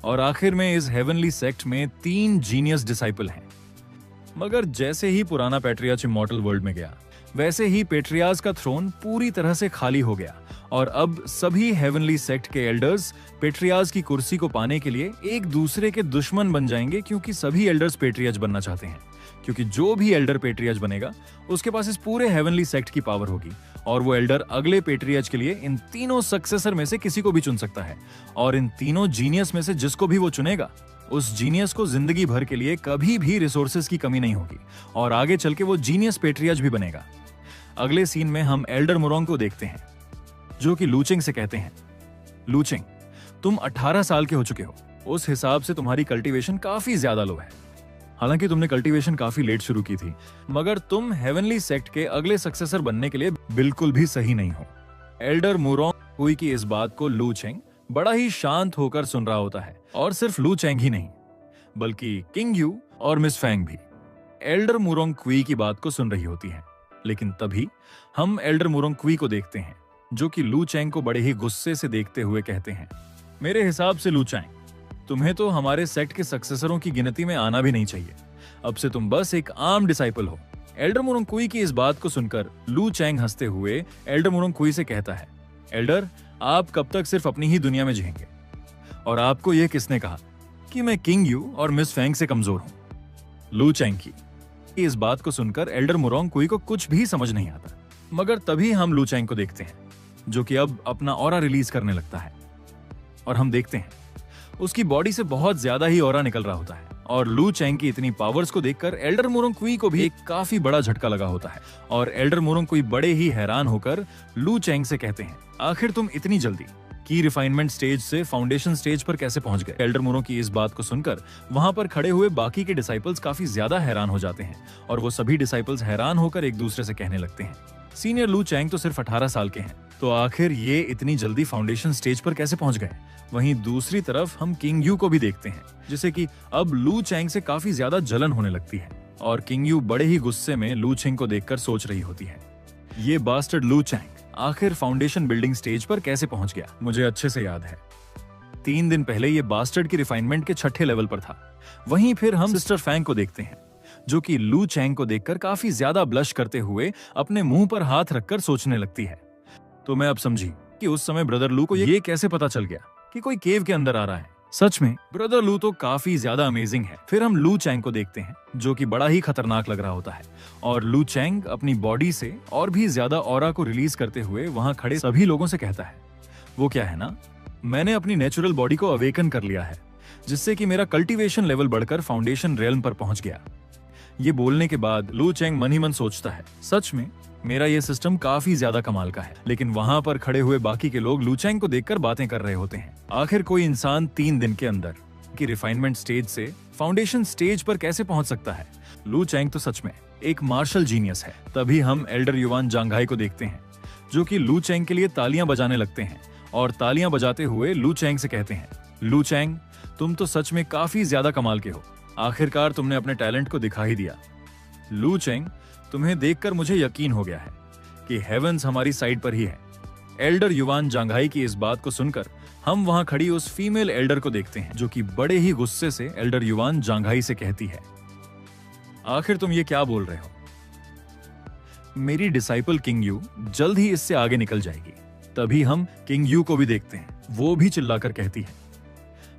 और आखिर में इस हेवनली सेक्ट में 3 जीनियस डिसाइपल हैं। मगर जैसे ही पुराना पेट्रियार्च इमॉर्टल वर्ल्ड में गया, वैसे ही पेट्रियार्च का थ्रोन पूरी तरह से खाली हो गया और अब सभी हेवनली सेक्ट के एल्डर्स पेट्रियार्च की कुर्सी को पाने के लिए एक दूसरे के दुश्मन बन जाएंगे, क्योंकि सभी एल्डर्स पेट्रियार्च बनना चाहते हैं। क्योंकि जो भी एल्डर पेट्रियार्च बनेगा, उसके पास इस पूरे हेवनली सेक्ट की पावर होगी और वो एल्डर अगले पेट्रियार्च के लिए इन तीनों सक्सेसर में से किसी को भी चुन सकता है। और इन तीनों जीनियस में से जिसको भी वो चुनेगा, उस जीनियस को जिंदगी भर के लिए कभी भी रिसोर्सेज की कमी नहीं होगी और आगे चल के वो जीनियस पेट्रियार्च भी बनेगा। अगले सीन में हम एल्डर मुरोंग को देखते हैं, जो कि लू चेंग से कहते हैं, लू चेंग, तुम 18 साल के हो चुके हो, उस हिसाब से तुम्हारी कल्टीवेशन काफी ज्यादा लो है। हालांकि तुमने कल्टीवेशन काफी लेट शुरू की थी, मगर तुम हेवनली सेक्ट के अगले सक्सेसर बनने के लिए बिल्कुल भी सही नहीं हो। एल्डर मुरोंग कुई की इस बात को लू चेंग बड़ा ही शांत होकर सुन रहा होता है, और सिर्फ लू चेंग ही नहीं, बल्कि किंग यू और मिस फैंग भी एल्डर मुरोंग कुई की बात को सुन रही होती है। लेकिन तभी हम एल्डर मुरोंग कुई को देखते हैं, जो कि लू चेंग को बड़े ही गुस्से से देखते हुए कहते हैं, मेरे हिसाब से लू चेंग, तुम्हें तो हमारे सेक्ट के सक्सेसरों की गिनती में आना भी नहीं चाहिए। अब से तुम बस एक आम डिसाइपल हो। एल्डर मुरोंग कुई की इस बात को सुनकर लू चेंग हंसते हुए एल्डर मुरोंग कुई से कहता है, एल्डर, आप कब तक सिर्फ अपनी ही दुनिया में जिएंगे? और आपको यह किसने कहा कि मैं किंग यू और मिस फैंग से कमजोर हूं? लू चेंग की इस बात को सुनकर एल्डर मुरोंग कुई को कुछ भी समझ नहीं आता। मगर तभी हम लू चेंग को देखते हैं, जो कि अब अपना ऑरा रिलीज करने लगता है, और हम देखते हैं उसकी बॉडी से बहुत ज्यादा ही ऑरा निकल रहा होता है। और लू चेंग की इतनी पावर्स को देखकर एल्डर मुरोंग कुई को भी एक काफी बड़ा झटका लगा होता है, और एल्डर मुरोंग कुई बड़े ही हैरान होकर लू चेंग से कहते हैं, आखिर तुम इतनी जल्दी की रिफाइनमेंट स्टेज से फाउंडेशन स्टेज पर कैसे पहुंच गए? एल्डर मुरोंग की इस बात को सुनकर वहां पर खड़े हुए बाकी के डिसाइपल्स काफी ज्यादा हैरान हो जाते हैं, और वो सभी डिसाइपल्स हैरान होकर एक दूसरे से कहने लगते हैं, सीनियर लू चेंग तो सिर्फ 18 साल के हैं, तो आखिर ये इतनी जल्दी फाउंडेशन स्टेज पर कैसे पहुंच गए? वहीं दूसरी तरफ हम किंग यू को भी देखते हैं, जिसे कि अब लू चेंग से काफी ज्यादा जलन होने लगती है, और किंग यू बड़े ही गुस्से में लू चेंग को देखकर सोच रही होती है, ये बास्टर्ड लू चेंग आखिर फाउंडेशन बिल्डिंग स्टेज पर कैसे पहुंच गया? मुझे अच्छे से याद है, 3 दिन पहले ये बास्टर्ड की रिफाइनमेंट के 6ठे लेवल पर था। वहीं फिर हम सिस्टर फैंग को देखते हैं, जो कि लू चेंग को देखकर काफी ज्यादा ब्लश करते हुए अपने मुंह पर हाथ रखकर सोचने लगती है। तो मैं अब समझी कि उस समय ब्रदर लू को ये कैसे पता चल गया कि कोई केव के अंदर आ रहा है। सच में ब्रदर लू तो काफी ज्यादा अमेजिंग है। फिर हम लू चेंग को देखते हैं, जो कि बड़ा ही खतरनाक लग रहा होता है, और लू चेंग अपनी बॉडी से और भी ज्यादा ऑरा को रिलीज करते हुए वहां खड़े सभी लोगों से कहता है, वो क्या है ना, मैंने अपनी नेचुरल बॉडी को अवेकन कर लिया है, जिससे कि मेरा कल्टीवेशन लेवल बढ़कर फाउंडेशन रियल्म पर पहुंच गया। ये बोलने के बाद लू चेंग मन ही मन सोचता है, सच में मेरा ये सिस्टम काफी ज्यादा कमाल का है। लेकिन वहां पर खड़े हुए बाकी के लोग लू चेंग को देखकर बातें कर रहे होते हैं। आखिर कोई इंसान 3 दिन के अंदर की रिफाइनमेंट स्टेज से फाउंडेशन स्टेज पर कैसे पहुंच सकता है? लू चेंग तो सच में एक मार्शल जीनियस है। तभी हम एल्डर युवान जांघाई को देखते हैं, जो कि लू चेंग के लिए तालियां बजाने लगते हैं, और तालियां बजाते हुए लू चेंग से कहते हैं, लू चैंग, तुम तो सच में काफी ज्यादा कमाल के हो। आखिरकार तुमने अपने टैलेंट को दिखा ही दिया। लू चैंग, तुम्हें देखकर मुझे यकीन हो गया है कि हेवंस हमारी साइड पर ही है। एल्डर युवान जांघाई की इस बात को सुनकर हम वहां खड़ी उस फीमेल एल्डर को देखते हैं, जो कि बड़े ही गुस्से से एल्डर युवान जांघाई से कहती है, आखिर तुम ये क्या बोल रहे हो? मेरी डिसाइपल किंग यू जल्द ही इससे आगे निकल जाएगी। तभी हम किंग यू को भी देखते हैं, वो भी चिल्लाकर कहती है,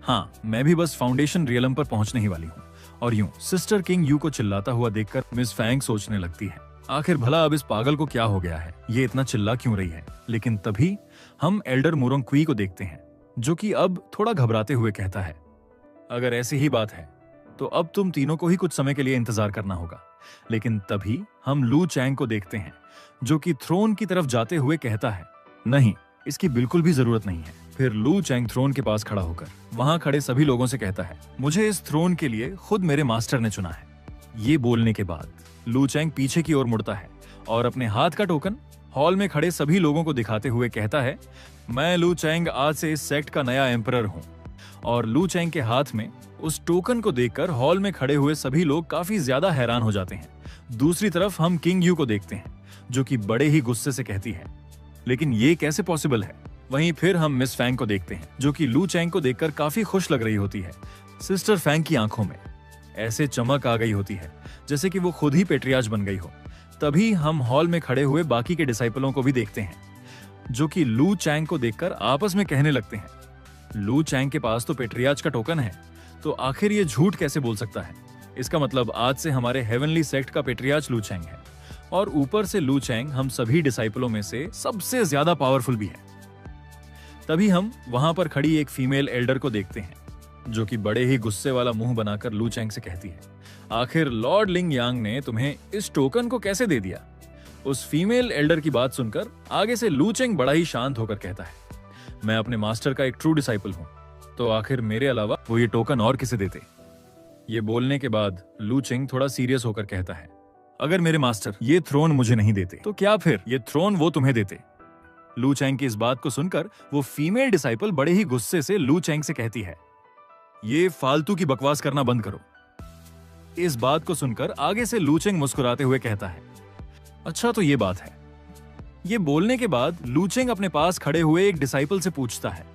हाँ, मैं भी बस फाउंडेशन रियलम पर पहुंचने ही वाली हूँ। और यूं सिस्टर किंग यू को चिल्लाता हुआ देखकर मिस फैंग सोचने लगती है, आखिर भला अब इस पागल को क्या हो गया है, ये इतना चिल्ला क्यों रही है? लेकिन तभी हम एल्डर मुरोंग क्वी को देखते हैं, जो कि अब थोड़ा घबराते हुए कहता है, अगर ऐसी ही बात है तो अब तुम तीनों को ही कुछ समय के लिए इंतजार करना होगा। लेकिन तभी हम लू चैंग को देखते हैं, जो कि थ्रोन की तरफ जाते हुए कहता है, नहीं, इसकी बिल्कुल भी जरूरत नहीं है। फिर लू चैंग थ्रोन के पास खड़ा होकर वहां खड़े सभी लोगों से कहता है, मुझे इस थ्रोन के लिए खुद मेरे मास्टर ने चुना है। ये बोलने के बाद लू चैंग पीछे की ओर मुड़ता है और अपने हाथ का टोकन हॉल में खड़े सभी लोगों को दिखाते हुए कहता है, मैं लू चैंग आज से इस सेक्ट का नया एम्परर हूँ। और लू चैंग के हाथ में उस टोकन को देखकर हॉल में खड़े हुए सभी लोग काफी ज्यादा हैरान हो जाते हैं। दूसरी तरफ हम किंग यू को देखते हैं, जो कि बड़े ही गुस्से से कहती है, लेकिन ये कैसे पॉसिबल है? वहीं फिर हम मिस फैंग को देखते हैं, जो कि लू चैंग को देखकर काफी खुश लग रही होती है। सिस्टर फैंग की आंखों में ऐसे चमक आ गई होती है जैसे कि वो खुद ही पेट्रियार्च बन गई हो। तभी हम हॉल में खड़े हुए बाकी के डिसाइपलों को भी देखते हैं, जो कि लू चैंग को देखकर आपस में कहने लगते हैं, लू चैंग के पास तो पेट्रियार्च का टोकन है, तो आखिर ये झूठ कैसे बोल सकता है? इसका मतलब आज से हमारे हेवनली सेक्ट का पेट्रियार्च लू चैंग है, और ऊपर से लू चैंग हम सभी डिसाइपलों में से सबसे ज्यादा पावरफुल भी है। तभी हम वहां पर खड़ी एक फीमेल एल्डर को देखते हैं, जो कि बड़े ही गुस्से वाला मुंह बनाकर लू चैंग से कहती है, आखिर लॉर्ड लिंग यांग ने तुम्हें इस टोकन को कैसे दे दिया? उस फीमेल एल्डर की बात सुनकर आगे से लू चैंग बड़ा ही शांत होकर कहता है, मैं अपने मास्टर का एक ट्रू डिसाइपल हूं, तो आखिर मेरे अलावा वो ये टोकन और किसे देते? ये बोलने के बाद लू चैंग थोड़ा सीरियस होकर कहता है, अगर मेरे मास्टर ये थ्रोन मुझे नहीं देते तो क्या फिर ये थ्रोन वो तुम्हें देते? लू चैंग की इस बात को सुनकर वो फीमेल डिसाइपल बड़े ही गुस्से से लू चैंग से कहती है, ये फालतू की बकवास करना बंद करो। इस बात को सुनकर आगे से लू चैंग मुस्कुराते हुए कहता है, अच्छा तो ये बात है। ये बोलने के बाद लू चैंग अपने पास खड़े हुए एक डिसाइपल से पूछता है,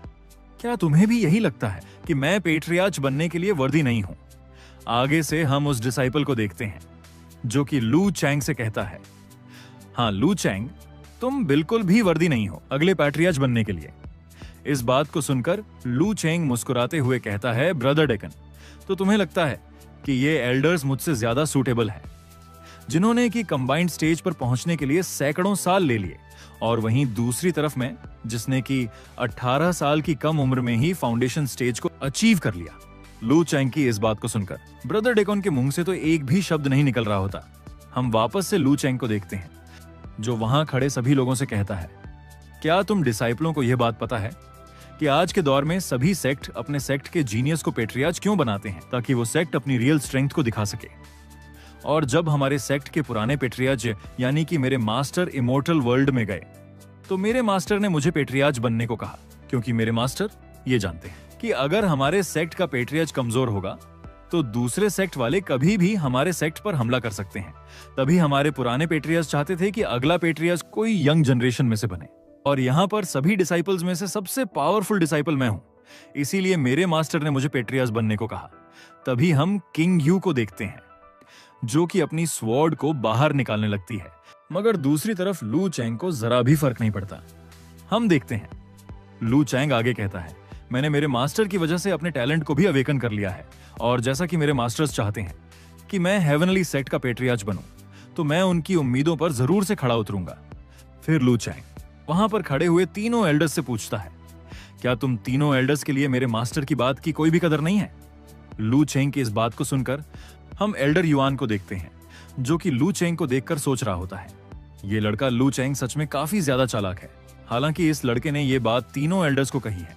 क्या तुम्हें भी यही लगता है कि मैं पेट्रियार्च बनने के लिए वर्दी नहीं हूं? आगे से हम उस डिसाइपल को देखते हैं, जो कि लू चैंग से कहता है, हाँ लू चैंग, तुम बिल्कुल भी वर्दी नहीं हो अगले पैट्रियार्च बनने के लिए। इस बात को सुनकर लू चैंग मुस्कुराते हुए कहता है, ब्रदर डेकन, तो तुम्हें लगता है कि ये एल्डर्स मुझसे ज्यादा सूटेबल हैं, जिन्होंने कि कंबाइंड स्टेज पर पहुंचने के लिए सैकड़ों साल ले लिए, और वहीं दूसरी तरफ मैं, जिसने कि 18 साल की कम उम्र में ही फाउंडेशन स्टेज को अचीव कर लिया। लू चैंग की इस बात को सुनकर ब्रदर डेकन के मुंह से तो एक भी शब्द नहीं निकल रहा होता। हम वापस से लू चैंग को देखते हैं, जो वहां खड़े सभी लोगों से कहता है, क्या तुम डिसाइपलों को यह बात पता है कि आज के दौर में सभी सेक्ट अपने सेक्ट के जीनियस को पेट्रियार्च क्यों बनाते हैं? ताकि वो सेक्ट अपनी रियल स्ट्रेंथ को दिखा सके। और जब हमारे सेक्ट के पुराने पेट्रियार्च यानी कि मेरे मास्टर इमोर्टल वर्ल्ड में गए, तो मेरे मास्टर ने मुझे पेट्रियार्च बनने को कहा, क्योंकि मेरे मास्टर ये जानते हैं कि अगर हमारे सेक्ट का पेट्रियार्च कमजोर होगा तो दूसरे सेक्ट वाले कभी भी हमारे सेक्ट पर हमला कर सकते हैं। तभी हमारे पुराने पेट्रियार्च चाहते थे कि अगला पेट्रियार्च कोई यंग जनरेशन में से बने, और यहाँ पर सभी डिसाइपल्स में से सबसे पावरफुल डिसाइपल मैं हूँ, इसीलिए मेरे मास्टर ने मुझे पेट्रियार्च बनने को कहा। तभी हम किंग यू को देखते हैं, जो कि अपनी स्वॉर्ड को बाहर निकालने लगती है, मगर दूसरी तरफ लू चैंग को जरा भी फर्क नहीं पड़ता। हम देखते हैं लू चैंग आगे कहता है, मैंने मेरे मास्टर की वजह से अपने टैलेंट को भी अवेकन कर लिया है, और जैसा कि मेरे मास्टर्स चाहते हैं कि मैं हेवनली सेक्ट का पेट्रियार्च बनूं, तो मैं उनकी उम्मीदों पर जरूर से खड़ा उतरूंगा। फिर लू चैंग वहां पर खड़े हुए तीनों एल्डर्स से पूछता है, क्या तुम तीनों एल्डर्स के लिए मेरे मास्टर की बात की कोई भी कदर नहीं है? लू चैंग की इस बात को सुनकर हम एल्डर युआन को देखते हैं, जो कि लू चैंग को देखकर सोच रहा होता है, ये लड़का लू चैंग सच में काफी ज्यादा चालाक है। हालांकि इस लड़के ने ये बात तीनों एल्डर्स को कही है,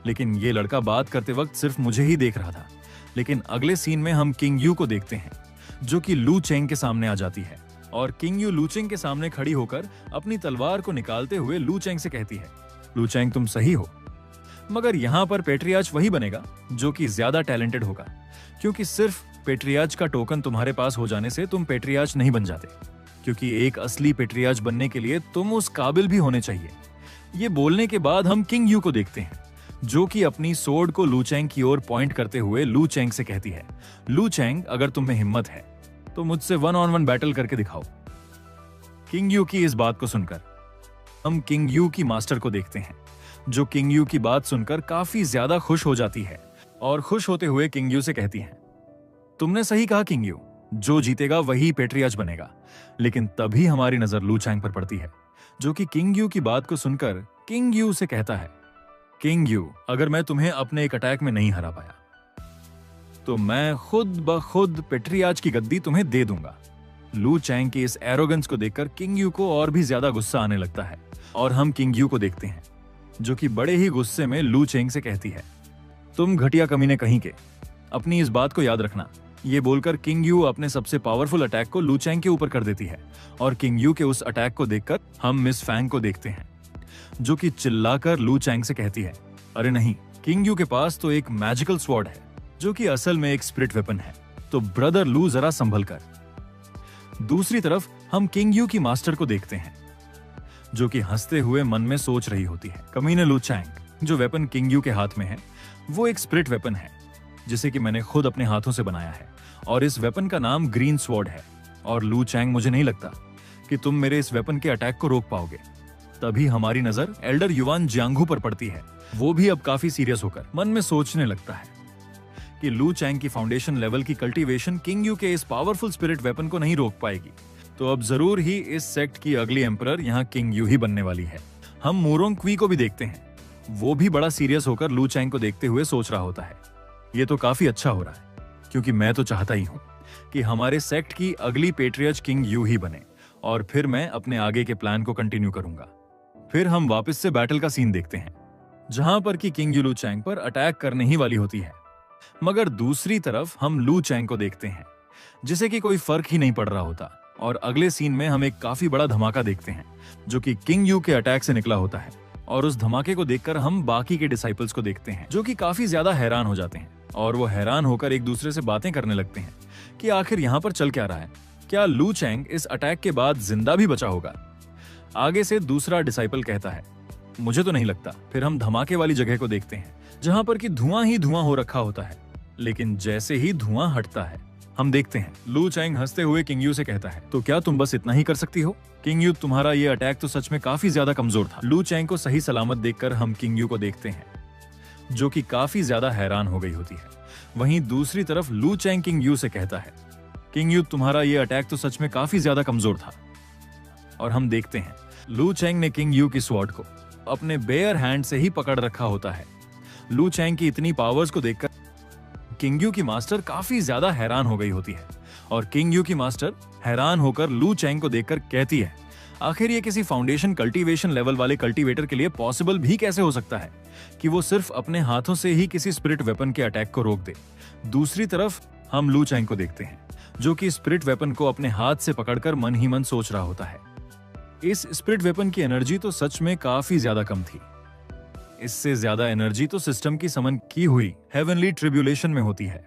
लेकिन ये लड़का बात करते वक्त सिर्फ मुझे ही देख रहा था। लेकिन अगले सीन में हम किंग यू को देखते हैं, जो कि लू चैंग के सामने आ जाती है, और किंग यू लू चैंग के सामने खड़ी होकर अपनी तलवार को निकालते हुए लू चैंग से कहती है, लू चैंग तुम सही हो, मगर यहाँ पर पेट्रियार्च वही बनेगा जो कि ज्यादा टैलेंटेड होगा, क्योंकि सिर्फ पेट्रियार्च का टोकन तुम्हारे पास हो जाने से तुम पेट्रियार्च नहीं बन जाते, क्योंकि एक असली पेट्रियार्च बनने के लिए तुम उस काबिल भी होने चाहिए। ये बोलने के बाद हम किंग यू को देखते हैं, जो कि अपनी सोर्ड को लू चैंग की ओर पॉइंट करते हुए लू चैंग से कहती है, लू चैंग, अगर तुम में हिम्मत है तो मुझसे 1-on-1 बैटल करके दिखाओ। किंग यू की इस बात को सुनकर हम किंग यू की मास्टर को देखते हैं, जो किंग यू की बात सुनकर काफी ज्यादा खुश हो जाती है और खुश होते हुए किंग यू से कहती है, तुमने सही कहा किंग यू, जो जीतेगा वही पेट्रियार्च बनेगा। लेकिन तभी हमारी नजर लू चैंग पर पड़ती है, जो कि किंग यू की बात को सुनकर किंग यू से कहता है, किंग यू, अगर मैं तुम्हें अपने एक अटैक में नहीं हरा पाया तो मैं खुद ब खुद पेट्रियार्च की गद्दी तुम्हें दे दूंगा। लू चैंग की इस एरोगेंस को देखकर किंग यू को और भी ज्यादा गुस्सा आने लगता है और हम किंग यू को देखते हैं, जो कि बड़े ही गुस्से में लू चैंग से कहती है, तुम घटिया कमीने कहीं के, अपनी इस बात को याद रखना। ये बोलकर किंग यू अपने सबसे पावरफुल अटैक को लू चैंग के ऊपर कर देती है और किंग यू के उस अटैक को देखकर हम मिस फैंग को देखते हैं, जो कि चिल्लाकर लू चैंग से कहती है, अरे नहीं, किंग यू के पास तो एक मैजिकल स्वॉर्ड है जो कि असल में एक स्पिरिट वेपन है, तो ब्रदर लू जरा संभल कर। दूसरी तरफ हम किंग यू की मास्टर को देखते हैं, जो कि हंसते हुए मन में सोच रही होती है, कमीने लू चैंग, जो वेपन किंग यू के हाथ में है वो एक स्पिरिट वेपन है जिसे कि मैंने खुद अपने हाथों से बनाया है और इस वेपन का नाम ग्रीन स्वॉर्ड है। और लू चैंग, मुझे नहीं लगता कि तुम मेरे इस वेपन के अटैक को रोक पाओगे। तभी हमारी नजर एल्डर युवान जियांगू पर पड़ती है। वो भी अब काफी सीरियस होकर मन में सोचने लगता है कि लू चैंग की फाउंडेशन लेवल की कल्टीवेशन किंग यू के इस पावरफुल स्पिरिट वेपन को नहीं रोक पाएगी, तो अब जरूर ही इस सेक्ट की अगली एम्परर यहाँ किंग यू ही बनने वाली है। हम मूरोंग क्वी को भी देखते हैं, वो भी बड़ा सीरियस होकर लू चैंग को देखते हुए सोच रहा होता है, ये तो काफी अच्छा हो रहा है, क्योंकि मैं तो चाहता ही हूँ कि हमारे सेक्ट की अगली पेट्रियार्च किंग यू ही बने और फिर मैं अपने आगे के प्लान को कंटिन्यू करूंगा। फिर हम वापस से बैटल का सीन देखते हैं, जहां पर कि किंग यू लू चैंग पर अटैक करने ही वाली होती है, मगर दूसरी तरफ हम लू चैंग को देखते हैं जिसे कि कोई फर्क ही नहीं पड़ रहा होता। और अगले सीन में हम एक काफी बड़ा धमाका देखते हैं जो कि किंग यू के अटैक से निकला होता है। और उस धमाके को देखकर हम बाकी के डिसाइपल्स को देखते हैं, जो कि काफी ज्यादा हैरान हो जाते हैं और वो हैरान होकर एक दूसरे से बातें करने लगते हैं कि आखिर यहाँ पर चल क्या रहा है, क्या लू चैंग इस अटैक के बाद जिंदा भी बचा होगा। आगे से दूसरा डिसाइपल कहता है, मुझे तो नहीं लगता। फिर हम धमाके वाली जगह को देखते हैं जहां पर कि धुआं ही धुआं हो रखा होता है, लेकिन जैसे ही धुआं हटता है हम देखते हैं लू चैंग हंसते हुए किंग यू से कहता है, तो क्या तुम बस इतना ही कर सकती हो किंग यू, तुम्हारा ये अटैक तो सच में काफी ज्यादा कमजोर था। लू चैंग को सही सलामत देखकर हम किंग यू को देखते हैं, जो कि काफी ज्यादा हैरान हो गई होती है। वहीं दूसरी तरफ लू चैंग किंग यू से कहता है, किंग यू, तुम्हारा ये अटैक तो सच में काफी ज्यादा कमजोर था। और हम देखते हैं लू चैंग ने किंग यू की स्वॉर्ड को अपने बेयर हैंड से ही पकड़ रखा होता है। लू चैंग की इतनी पावर्स को देखकर किंग यू की मास्टर काफी ज्यादा हैरान हो गई होती है और किंग यू की मास्टर हैरान होकर लू चैंग को देखकर कहती है, आखिर ये किसी फाउंडेशन कल्टीवेशन लेवल वाले कल्टीवेटर के लिए पॉसिबल भी कैसे हो सकता है कि वो सिर्फ अपने हाथों से ही किसी स्पिरिट वेपन के अटैक को रोक दे। दूसरी तरफ हम लू चैंग को देखते हैं, जो कि स्पिरिट वेपन को अपने हाथ से पकड़कर मन ही मन सोच रहा होता है। इस स्पिरिट वेपन की एनर्जी तो सच में काफी ज्यादा कम थी। इससे ज्यादा एनर्जी तो सिस्टम की समन की हुई हेवनली ट्रिब्यूलेशन में होती है,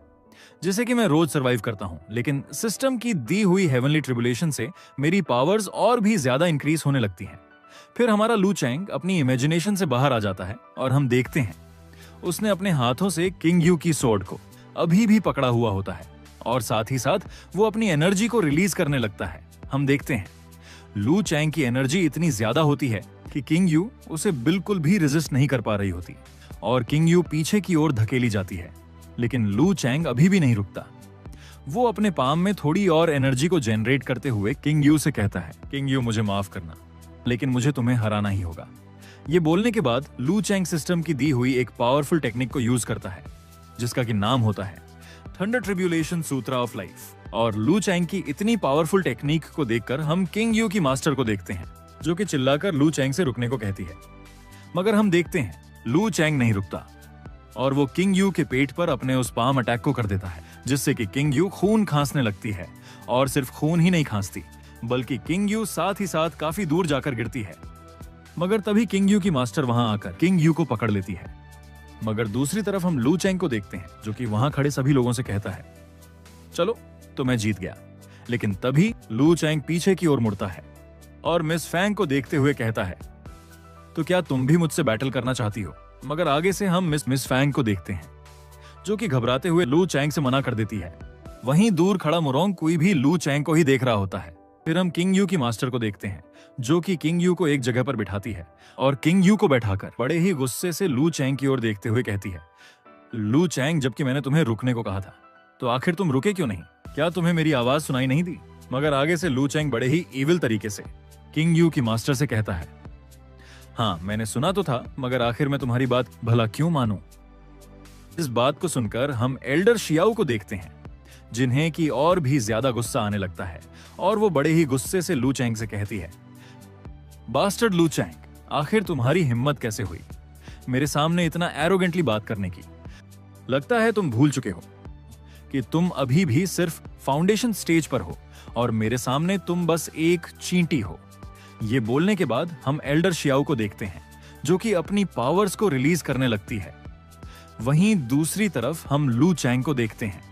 जिसे कि मैं रोज सरवाइव करता हूं, लेकिन सिस्टम की दी हुई हेवनली ट्रिब्यूलेशन से मेरी पावर्स और भी ज्यादा इंक्रीज होने लगती हैं। फिर हमारा लू चैंग अपनी इमेजिनेशन से बाहर आ जाता है और हम देखते हैं उसने अपने हाथों से किंग यू की स्वॉर्ड को अभी भी पकड़ा हुआ होता है और साथ ही साथ वो अपनी एनर्जी को रिलीज करने लगता है। हम देखते हैं लू चैंग की एनर्जी इतनी ज्यादा होती है कि किंग यू उसे बिल्कुल भी रेजिस्ट नहीं कर पा रही होती और किंग यू पीछे की ओर धकेली जाती है, लेकिन लू चैंग अभी भी नहीं रुकता। वो अपने पाम में थोड़ी और एनर्जी को जनरेट करते हुए किंग यू से कहता है, किंग यू, मुझे माफ करना, लेकिन मुझे तुम्हें हराना ही होगा। ये बोलने के बाद लू चैंग सिस्टम की दी हुई एक पावरफुल टेक्निक को यूज करता है, जिसका कि नाम होता है thunder tribulation Sutra of life. और लू चैंग की इतनी पावरफुल टेक्निक को देखकर हम किंग यू की मास्टर को देखते हैं, जो कि चिल्लाकर लू चैंग से रुकने को कहती है, मगर हम देखते हैं लू चैंग नहीं रुकता और वो किंग यू के पेट पर अपने उस पाम अटैक को कर देता है, जिससे कि किंग यू खून खांसने लगती है। और सिर्फ खून ही नहीं खांसती, बल्कि किंग यू साथ ही साथ काफी दूर जाकर गिरती है। मगर तभी किंग यू की मास्टर वहां आकर किंग यू को पकड़ लेती है मगर दूसरी तरफ हम लू चैंग को देखते हैं, जो कि वहां खड़े सभी लोगों से कहता है, चलो तो मैं जीत गया। लेकिन तभी लू चैंग पीछे की ओर मुड़ता है और मिस फैंग को देखते हुए कहता है, तो क्या तुम भी मुझसे बैटल करना चाहती हो? मगर आगे से हम मिस फैंग को देखते हैं, जो कि घबराते हुए लू चैंग से मना कर देती है। वहीं दूर खड़ा मुरोंग कुई भी लू चैंग को ही देख रहा होता है। फिर हम किंग यू की मास्टर को देखते हैं, जो कि किंग यू को एक जगह पर बिठाती है और किंग यू को बैठाकर बड़े ही गुस्से से लू चैंग की ओर देखते हुए कहती है, लू चैंग, जबकि मैंने तुम्हें रुकने को कहा था, तो आखिर तुम रुके क्यों नहीं? क्या तुम्हें मेरी आवाज सुनाई नहीं दी? मगर आगे से लू चैंग बड़े ही इविल तरीके से किंग यू की मास्टर से कहता है, हाँ मैंने सुना तो था, मगर आखिर मैं तुम्हारी बात भला क्यों मानूं? इस बात को सुनकर हम एल्डर शियाओ को देखते हैं, जिन्हें की और भी ज्यादा गुस्सा आने लगता है और वो बड़े ही गुस्से से लू चैंग से कहती है, बास्टर्ड लू चैंग, आखिर तुम्हारी हिम्मत कैसे हुई मेरे सामने इतना एरोगेंटली बात करने की? लगता है तुम भूल चुके हो कि तुम अभी भी सिर्फ फाउंडेशन स्टेज पर हो और मेरे सामने तुम बस एक चींटी हो। ये बोलने के बाद हम एल्डर शियाओ को देखते हैं, जो कि अपनी पावर्स को रिलीज करने लगती है। वहीं दूसरी तरफ हम लू चैंग को देखते हैं,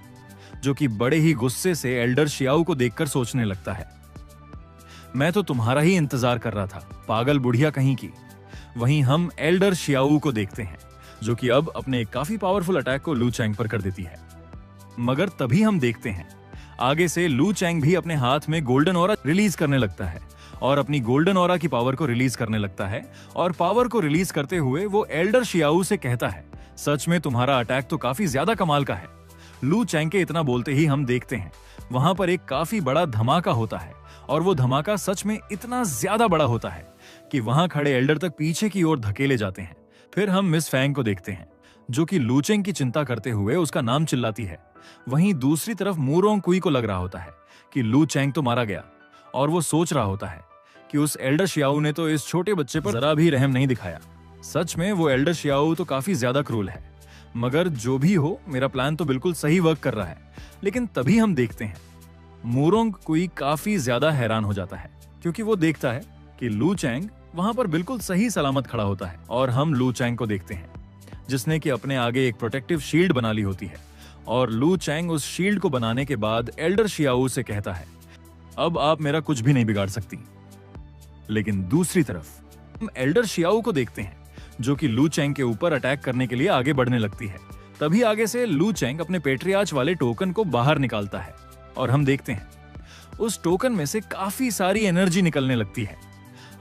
जो कि बड़े ही गुस्से से एल्डर शियाओ को देखकर सोचने लगता है, मैं तो तुम्हारा ही इंतजार कर रहा था, पागल बुढ़िया कहीं की। वहीं हम एल्डर शियाओ को देखते हैं, जो कि अब अपने एक काफी पावरफुल अटैक को लू चैंग पर कर देती है। मगर तभी हम देखते हैं आगे से लू चैंग भी अपने हाथ में गोल्डन ऑरा रिलीज करने लगता है और अपनी गोल्डन ऑरा की पावर को रिलीज करने लगता है और पावर को रिलीज करते हुए वो एल्डर शियाओ से कहता है, सच में तुम्हारा अटैक तो काफी ज्यादा कमाल का है। लू चैंग के इतना बोलते ही हम देखते हैं वहां पर एक काफी बड़ा धमाका होता है और वो धमाका सच में इतना ज्यादा बड़ा होता है कि वहां खड़े एल्डर तक पीछे की ओर धकेले जाते हैं। फिर हम मिस फैंग को देखते हैं, जो कि लू चैंग की चिंता करते हुए उसका नाम चिल्लाती है। वहीं दूसरी तरफ मुरोंग कुई को लग रहा होता है कि लू चैंग तो मारा गया और वो सोच रहा होता है कि उस एल्डर शियाओ ने तो इस छोटे बच्चे पर जरा भी रहम नहीं दिखाया। सच में वो एल्डर शियाओ तो काफी ज्यादा क्रूर है। मगर जो भी हो, मेरा प्लान तो बिल्कुल सही वर्क कर रहा है। लेकिन तभी हम देखते हैं मुरोंग कुई काफी ज्यादा हैरान हो जाता है, क्योंकि वो देखता है कि लू चैंग वहां पर बिल्कुल सही सलामत खड़ा होता है और हम लू चैंग को देखते हैं, जिसने कि अपने आगे एक प्रोटेक्टिव शील्ड बना ली होती है। और लू चैंग उस शील्ड को बनाने के बाद एल्डर शियाओ से कहता है, अब आप मेरा कुछ भी नहीं बिगाड़ सकती। लेकिन दूसरी तरफ हम एल्डर शियाओ को देखते हैं, जो कि लू चैंग के ऊपर अटैक करने के लिए आगे बढ़ने लगती है। तभी आगे से लू चैंग अपने पेट्रियार्च वाले टोकन को बाहर निकालता है और हम देखते हैं उस टोकन में से काफी सारी एनर्जी निकलने लगती है।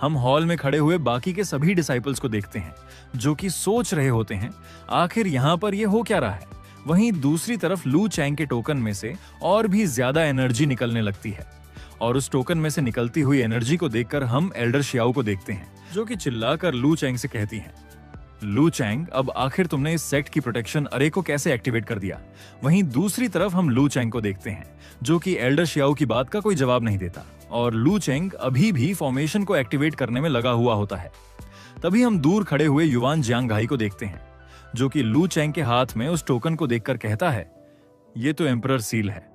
हम हॉल में खड़े हुए बाकी के सभी डिसाइपल्स को देखते हैं, जो कि सोच रहे होते हैं आखिर यहाँ पर ये हो क्या रहा है। वहीं दूसरी तरफ लू चैंग के टोकन में से और भी ज्यादा एनर्जी निकलने लगती है और उस टोकन में से निकलती हुई एनर्जी को देखकर हम एल्डर शियाओ को देखते हैं, जो कि चिल्लाकर लू चैंग से कहती हैं, लू चैंग, अब आखिर तुमने इस सेक्ट की प्रोटेक्शन अरे को कैसे एक्टिवेट कर दिया? वहीं दूसरी तरफ हम लू चैंग को देखते हैं, जो कि एल्डर शियाओ की बात का कोई जवाब नहीं देता और लू चैंग अभी भी फॉर्मेशन को एक्टिवेट करने में लगा हुआ होता है। तभी हम दूर खड़े हुए युवान जियांग घाई को देखते हैं, जो कि लू चैंग के हाथ में उस टोकन को देखकर कहता है, ये तो एम्परर सील है।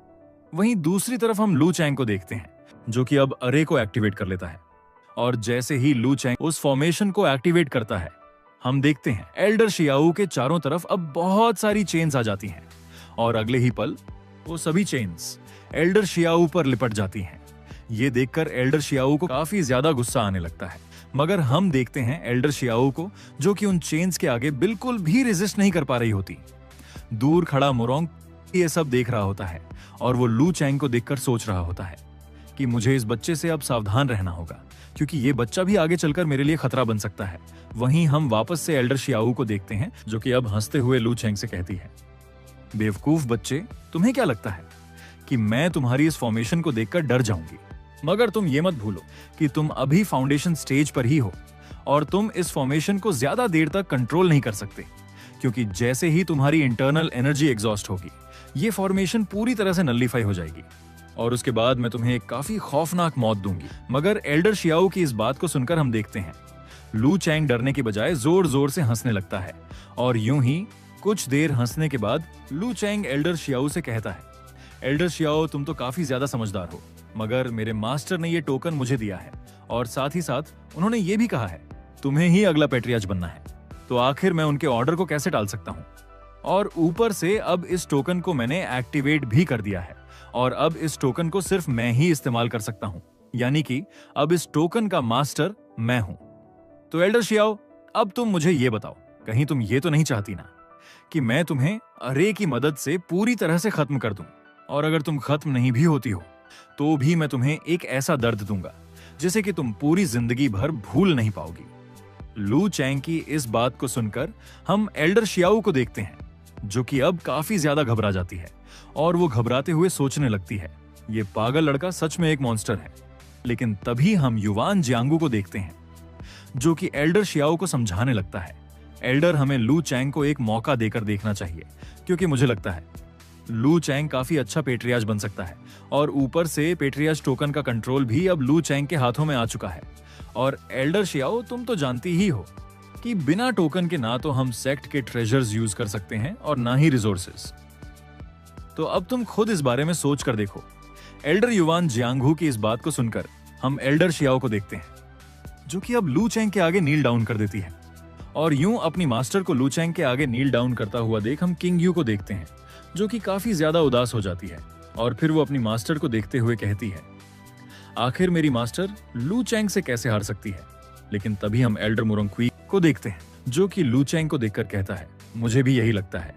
वहीं दूसरी तरफ हम लू चैंग को देखते हैं, जो कि अब अरे को एक्टिवेट कर लेता है और जैसे ही लू चैंग उस फॉर्मेशन को एक्टिवेट करता है, हम देखते हैं एल्डर शियाओ के चारों तरफ अब बहुत सारी चेन्स आ जाती हैं और अगले ही पल वो सभी चेन्स एल्डर शियाओ पर लिपट जाती हैं। ये देखकर एल्डर शियाओ को काफी ज्यादा गुस्सा आने लगता है, मगर हम देखते हैं एल्डर शियाओ को, जो कि उन चेन्स के आगे बिल्कुल भी रेजिस्ट नहीं कर पा रही होती। दूर खड़ा मुरोंग ये सब देख रहा होता है और वो लू चैंग को देखकर सोच रहा होता है कि मुझे इस बच्चे से अब सावधान रहना होगा, क्योंकि ये बच्चा भी आगे चलकर मेरे लिए खतरा बन सकता है। वहीं हम वापस से एल्डर शियाओ को देखते हैं, जो कि अब हंसते हुए लू चैंग से कहती है, बेवकूफ बच्चे, तुम्हें क्या लगता है कि मैं तुम्हारी इस फॉर्मेशन को देखकर डर जाऊंगी? मगर तुम ये मत भूलो कि तुम अभी फाउंडेशन स्टेज पर ही हो और तुम इस फॉर्मेशन को ज्यादा देर तक कंट्रोल नहीं कर सकते, क्योंकि जैसे ही तुम्हारी इंटरनल एनर्जी एग्जॉस्ट होगी, ये फॉर्मेशन पूरी तरह से नल्लीफाई हो जाएगी और उसके बाद मैं तुम्हें एक काफी खौफनाक मौत दूंगी। मगर एल्डर शियाओ की इस बात को सुनकर हम देखते हैं लू चैंग डरने की बजाय जोर जोर से हंसने लगता है और यूं ही कुछ देर हंसने के बाद लू चैंग एल्डर शियाओ से कहता है, एल्डर शियाओ, तुम तो काफी ज्यादा समझदार हो, मगर मेरे मास्टर ने ये टोकन मुझे दिया है और साथ ही साथ उन्होंने ये भी कहा है तुम्हें ही अगला पेट्रियार्च बनना है। तो आखिर मैं उनके ऑर्डर को कैसे टाल सकता हूँ? और ऊपर से अब इस टोकन को मैंने एक्टिवेट भी कर दिया है और अब इस टोकन को सिर्फ मैं ही इस्तेमाल कर सकता हूँ, यानी कि अब इस टोकन का मास्टर मैं हूं। तो एल्डर शियाओ, अब तुम मुझे ये बताओ, कहीं तुम ये तो नहीं चाहती ना कि मैं तुम्हें अरे की मदद से पूरी तरह से खत्म कर दूं? और अगर तुम खत्म नहीं भी होती हो तो भी मैं तुम्हें एक ऐसा दर्द दूंगा जिसे कि तुम पूरी जिंदगी भर भूल नहीं पाओगी। लू चैंग की इस बात को सुनकर हम एल्डर शियाओ को देखते हैं, जो कि अब काफी ज्यादा घबरा जाती है और वो घबराते हुए सोचने लगती है, ये पागल लड़का सच में एक मॉन्स्टर है। लेकिन तभी हम युवान जियांगू को देखते हैं, जो कि एल्डर शियाओ को समझाने लगता है, एल्डर हमें लू चैंग को एक मौका देकर देखना चाहिए, क्योंकि मुझे लगता है लू चैंग काफी अच्छा पेट्रियाज बन सकता है और ऊपर से पेट्रियाज टोकन का कंट्रोल भी अब लू चैंग के हाथों में आ चुका है। और एल्डर शियाओ, तुम तो जानती ही हो कि बिना टोकन के ना तो हम सेक्ट के ट्रेजर्स यूज कर सकते हैं और ना ही रिसोर्सेस। तो अब तुम खुद इस बारे में सोच कर देखो। एल्डर युवान जियांगू की इस बात को सुनकर हम एल्डर शियाओ को देखते हैं, जो कि अब लू चैंग के आगे नील डाउन कर देती है। और यूं अपनी मास्टर को लू चैंग के आगे नील डाउन करता हुआ देख हम किंग यू को देखते हैं, जो कि काफी ज्यादा उदास हो जाती है और फिर वो अपनी मास्टर को देखते हुए कहती है, आखिर मेरी मास्टर लू चैंग से कैसे हार सकती है? लेकिन तभी हम एल्डर मुरोंग को देखते हैं, जो कि लू चैंग को देखकर कहता है, मुझे भी यही लगता है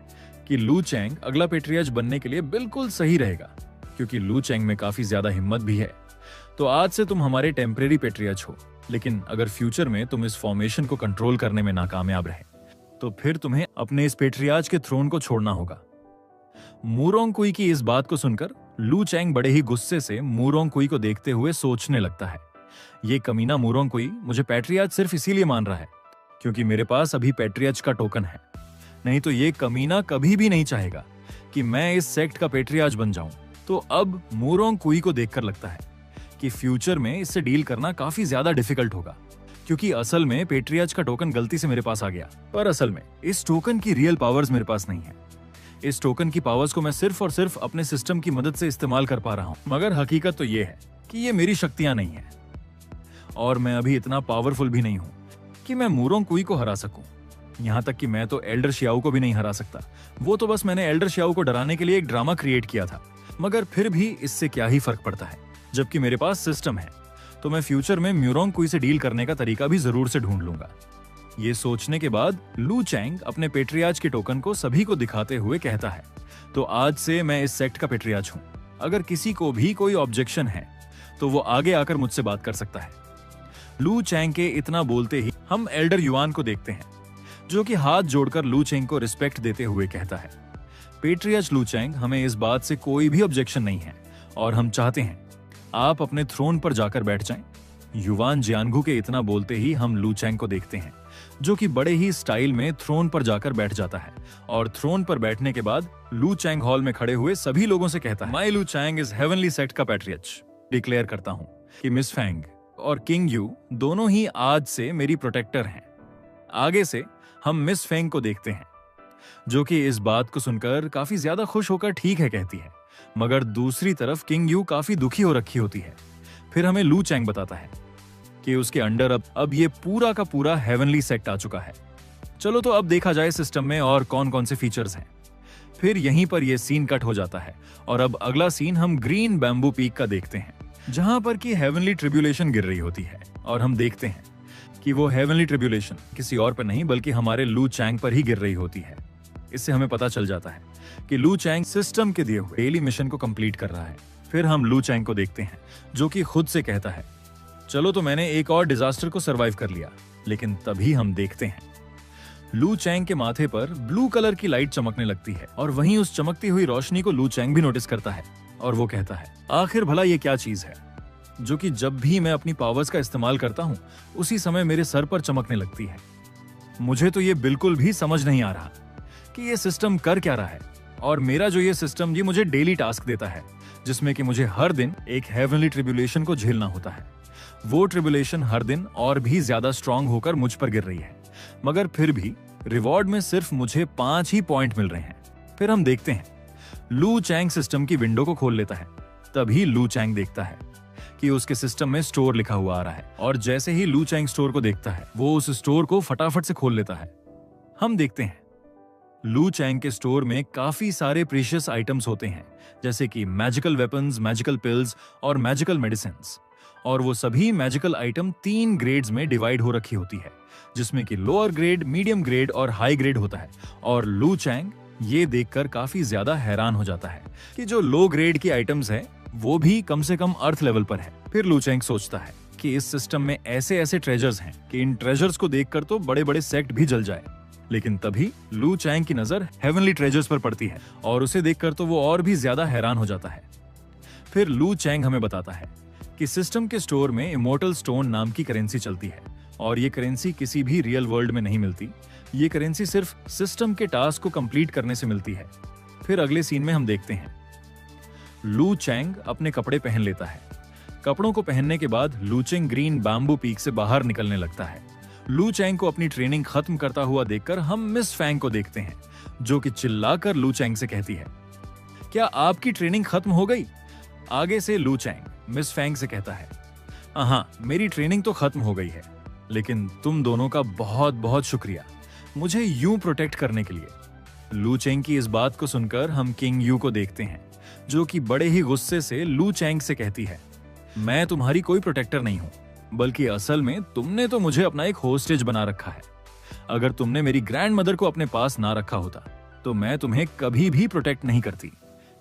कि लू चैंग अगला पेट्रियाज बनने के लिए बिल्कुल सही रहेगा, क्योंकि लू चैंग में काफी ज्यादा हिम्मत भी है। तो आज से तुम हमारे टेम्परेरी पेट्रियाज हो, लेकिन अगर फ्यूचर में तुम इस फॉर्मेशन को कंट्रोल करने में नाकामयाब रहे तो फिर तुम्हें अपने इस पेट्रियाज के थ्रोन को छोड़ना होगा। मूरोंग कुई की इस बात को सुनकर लू चैंग बड़े ही गुस्से से मूरोंग कुई को देखते हुए सोचने लगता है, ये कमीना मूरोंग कुई मुझे पेट्रियाज सिर्फ इसीलिए मान रहा है क्योंकि मेरे पास अभी पेट्रियाज का टोकन है, नहीं तो ये कमीना कभी भी नहीं चाहेगा कि मैं इस सेक्ट का पेट्रियाज बन जाऊं। तो अब मूरोंग कुई को देखकर लगता है कि फ्यूचर में इससे डील करना काफी ज्यादा डिफिकल्ट होगा, क्योंकि असल में पेट्रियाज का टोकन गलती से मेरे पास आ गया, पर असल में इस टोकन की रियल पावर्स मेरे पास नहीं है। इस टोकन की पावर्स को मैं सिर्फ और सिर्फ अपने सिस्टम की मदद से इस्तेमाल कर पा रहा हूं, मगर हकीकत तो ये है कि ये मेरी शक्तियां नहीं है और मैं अभी इतना पावरफुल भी नहीं हूं कि मैं मूरोंग कुई को हरा सकूं। यहां तक कि मैं तो एल्डर शियाओ को भी नहीं हरा सकता। वो तो बस मैंने एल्डर शियाओ को डराने के लिए एक ड्रामा क्रिएट किया था, मगर फिर भी इससे क्या ही फर्क पड़ता है, जबकि मेरे पास सिस्टम है। तो मैं फ्यूचर में मूरोंग कुई से डील करने का तरीका भी जरूर से ढूंढ लूंगा। ये सोचने के बाद लू चैंग अपने पेट्रियाज के टोकन को सभी को दिखाते हुए कहता है, तो आज से मैं इस सेक्ट का पेट्रियाज हूं। अगर किसी को भी कोई ऑब्जेक्शन है तो वो आगे आकर मुझसे बात कर सकता है। लू चैंग के इतना बोलते ही हम एल्डर युआन को देखते हैं, जो कि हाथ जोड़कर लू चैंग को रिस्पेक्ट देते हुए कहता है, पेट्रियाज लू चैंग, हमें इस बात से कोई भी ऑब्जेक्शन नहीं है और हम चाहते हैं आप अपने थ्रोन पर जाकर बैठ जाएं। युवान जियांगू के इतना बोलते ही हम लू चैंग को देखते हैं, जो कि बड़े ही स्टाइल में थ्रोन पर जाकर बैठ जाता है और थ्रोन पर बैठने के बाद लू चैंग हॉल में खड़े हुए सभी लोगों से कहता है, माई लू चैंग इज हेवनली सेक्ट का पैट्रियट। डिक्लेयर करता हूं कि मिस फैंग और किंग यू दोनों ही आज से मेरी प्रोटेक्टर हैं। आगे से हम मिस फैंग को देखते हैं, जो कि इस बात को सुनकर काफी ज्यादा खुश होकर ठीक है कहती है, मगर दूसरी तरफ किंग यू काफी दुखी हो रखी होती है। फिर हमें लू चैंग बताता है कि उसके अंडर अब ये पूरा का पूरा हेवनली सेक्ट आ चुका है। चलो तो अब देखा जाए सिस्टम में और कौन कौन से फीचर्स हैं। फिर यहीं पर ये सीन कट हो जाता है और अब अगला सीन हम ग्रीन बैम्बू पीक का देखते हैं, जहां पर की हेवनली ट्रिब्यूलेशन गिर रही होती है और हम देखते हैं कि वो हेवनली ट्रिब्यूलेशन किसी और पर नहीं बल्कि हमारे लू चैंग पर ही गिर रही होती है। इससे हमें पता चल जाता है कि लू चैंग सिस्टम के दिए हुए डेली मिशन को कंप्लीट कर रहा है। फिर हम लू चैंग को देखते हैं, जो कि खुद से कहता है, चलो तो मैंने एक और डिजास्टर को सरवाइव कर लिया। लेकिन तभी हम देखते हैं लू चैंग के माथे पर ब्लू कलर की लाइट चमकने लगती है और वहीं उस चमकती हुई रोशनी को लू चैंग भी नोटिस करता है और वो कहता है, आखिर भला ये क्या चीज है जो कि जब भी मैं अपनी पावर्स का इस्तेमाल करता हूं उसी समय मेरे सर पर चमकने लगती है। मुझे तो ये बिल्कुल भी समझ नहीं आ रहा कि ये सिस्टम कर क्या रहा है। और मेरा जो ये सिस्टम ये मुझे डेली टास्क देता है, जिसमें कि मुझे हर दिन एक हेवनली ट्रिब्यूलेशन को झेलना होता है। वो ट्रिब्यूलेशन हर दिन और भी ज्यादा स्ट्रांग होकर मुझ पर गिर रही है, मगर फिर भी रिवॉर्ड में सिर्फ मुझे 5 ही पॉइंट मिल रहे हैं। फिर हम देखते हैं लू चैंग सिस्टम की विंडो को खोल लेता है। तभी लू चैंग देखता है कि उसके सिस्टम में स्टोर लिखा हुआ आ रहा है और जैसे ही लू चैंग स्टोर को देखता है वो उस स्टोर को फटाफट से खोल लेता है हम देखते हैं लू चैंग के स्टोर में काफी सारे प्रीशियस आइटम्स होते हैं, जैसे कि मैजिकल वेपन्स, मैजिकल पिल्स और मैजिकल मेडिसिन्स। और वो सभी मैजिकल आइटम 3 ग्रेड्स में डिवाइड हो रखी होती है, जिसमें कि लोअर ग्रेड, मीडियम ग्रेड और हाई ग्रेड होता है। और लू चैंग ये देखकर काफी ज्यादा हैरान हो जाता है कि जो लो ग्रेड की आइटम्स है वो भी कम से कम अर्थ लेवल पर है। फिर लू चैंग सोचता है कि इस सिस्टम में ऐसे ऐसे ट्रेजर्स हैं कि इन ट्रेजर्स को देखकर तो बड़े बड़े सेक्ट भी जल जाए। लेकिन तभी लू चैंग की नजर हेवनली ट्रेजर्स पर पड़ती है और उसे देखकर तो वो और भी ज्यादा हैरान हो जाता है। फिर लू चैंग हमें बताता है कि सिस्टम के स्टोर में इमोर्टल स्टोन नाम की करेंसी चलती है और ये करेंसी किसी भी रियल वर्ल्ड में नहीं मिलती। ये करेंसी सिर्फ सिस्टम के टास्क को कंप्लीट करने से मिलती है। फिर अगले सीन में हम देखते हैं लू चैंग अपने कपड़े पहन लेता है। कपड़ों को पहनने के बाद लू चैंग ग्रीन बैम्बू पीक से बाहर निकलने लगता है। लू चैंग को अपनी ट्रेनिंग खत्म करता हुआ देखकर हम मिस फैंग को देखते हैं, जो कि चिल्लाकर लू चैंग से कहती है, क्या आपकी ट्रेनिंग खत्म हो गई? आगे से लू चैंग मिस फैंग से कहता है, हाँ, मेरी ट्रेनिंग तो खत्म हो गई है, लेकिन तुम दोनों का बहुत बहुत शुक्रिया मुझे यूं प्रोटेक्ट करने के लिए। लू चैंग की इस बात को सुनकर हम किंग यू को देखते हैं, जो कि बड़े ही गुस्से से लू चैंग से कहती है, मैं तुम्हारी कोई प्रोटेक्टर नहीं हूं, बल्कि असल में तुमने तो मुझे अपना एक होस्टेज बना रखा है। अगर तुमने मेरी ग्रैंड मदर को अपने पास ना रखा होता तो मैं तुम्हें कभी भी प्रोटेक्ट नहीं करती।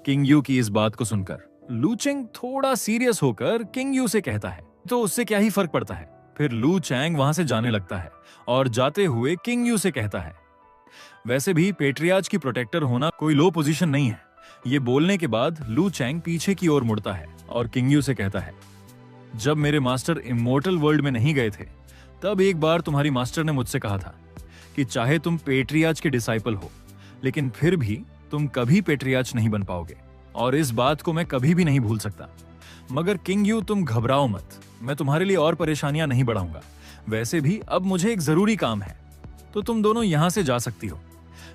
किंग यू की इस बात को सुनकर लू चैंग थोड़ा सीरियस होकर किंग यू से कहता है, तो उससे क्या ही फर्क पड़ता है। फिर लू चैंग वहां से जाने लगता है और जाते हुए किंग यू से कहता है, वैसे भी पेट्रियार्च की प्रोटेक्टर होना कोई लो पोजीशन नहीं है। ये बोलने के बाद लू चैंग पीछे की ओर मुड़ता है और किंग यू से कहता है, जब मेरे मास्टर इमोर्टल वर्ल्ड में नहीं गए थे तब एक बार तुम्हारी मास्टर ने मुझसे कहा था कि चाहे तुम पेट्रियार्च के डिसाइपल हो, लेकिन फिर भी तुम कभी पेट्रियार्च नहीं बन पाओगे, और इस बात को मैं कभी भी नहीं भूल सकता। मगर किंग यू, तुम घबराओ मत, मैं तुम्हारे लिए और परेशानियां नहीं बढ़ाऊंगा। वैसे भी अब मुझे एक जरूरी काम है, तो तुम दोनों यहां से जा सकती हो।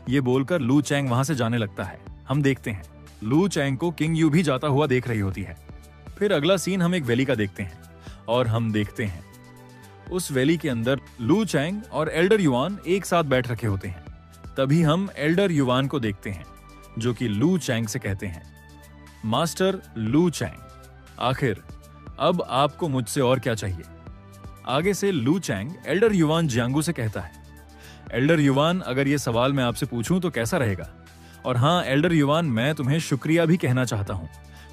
ये बोलकर लू चैंग वहां से जाने लगता है। हम देखते हैं लू चैंग को किंग यू भी जाता हुआ देख रही होती है। फिर अगला सीन हम एक वैली का देखते हैं और हम देखते हैं उस वैली के अंदर लू चैंग और एल्डर युआन एक साथ बैठ रखे होते हैं। तभी हम एल्डर युआन को देखते हैं, जो कि लू चैंग से कहते हैं, मास्टर लू चैंग, आखिर अब आपको मुझसे और क्या चाहिए? आगे से लू चैंग एल्डर युआन जियांगू से कहता है, एल्डर युआन, अगर ये सवाल मैं आपसे पूछूं तो कैसा रहेगा? और हाँ एल्डर युआन, मैं तुम्हें शुक्रिया भी कहना चाहता हूं,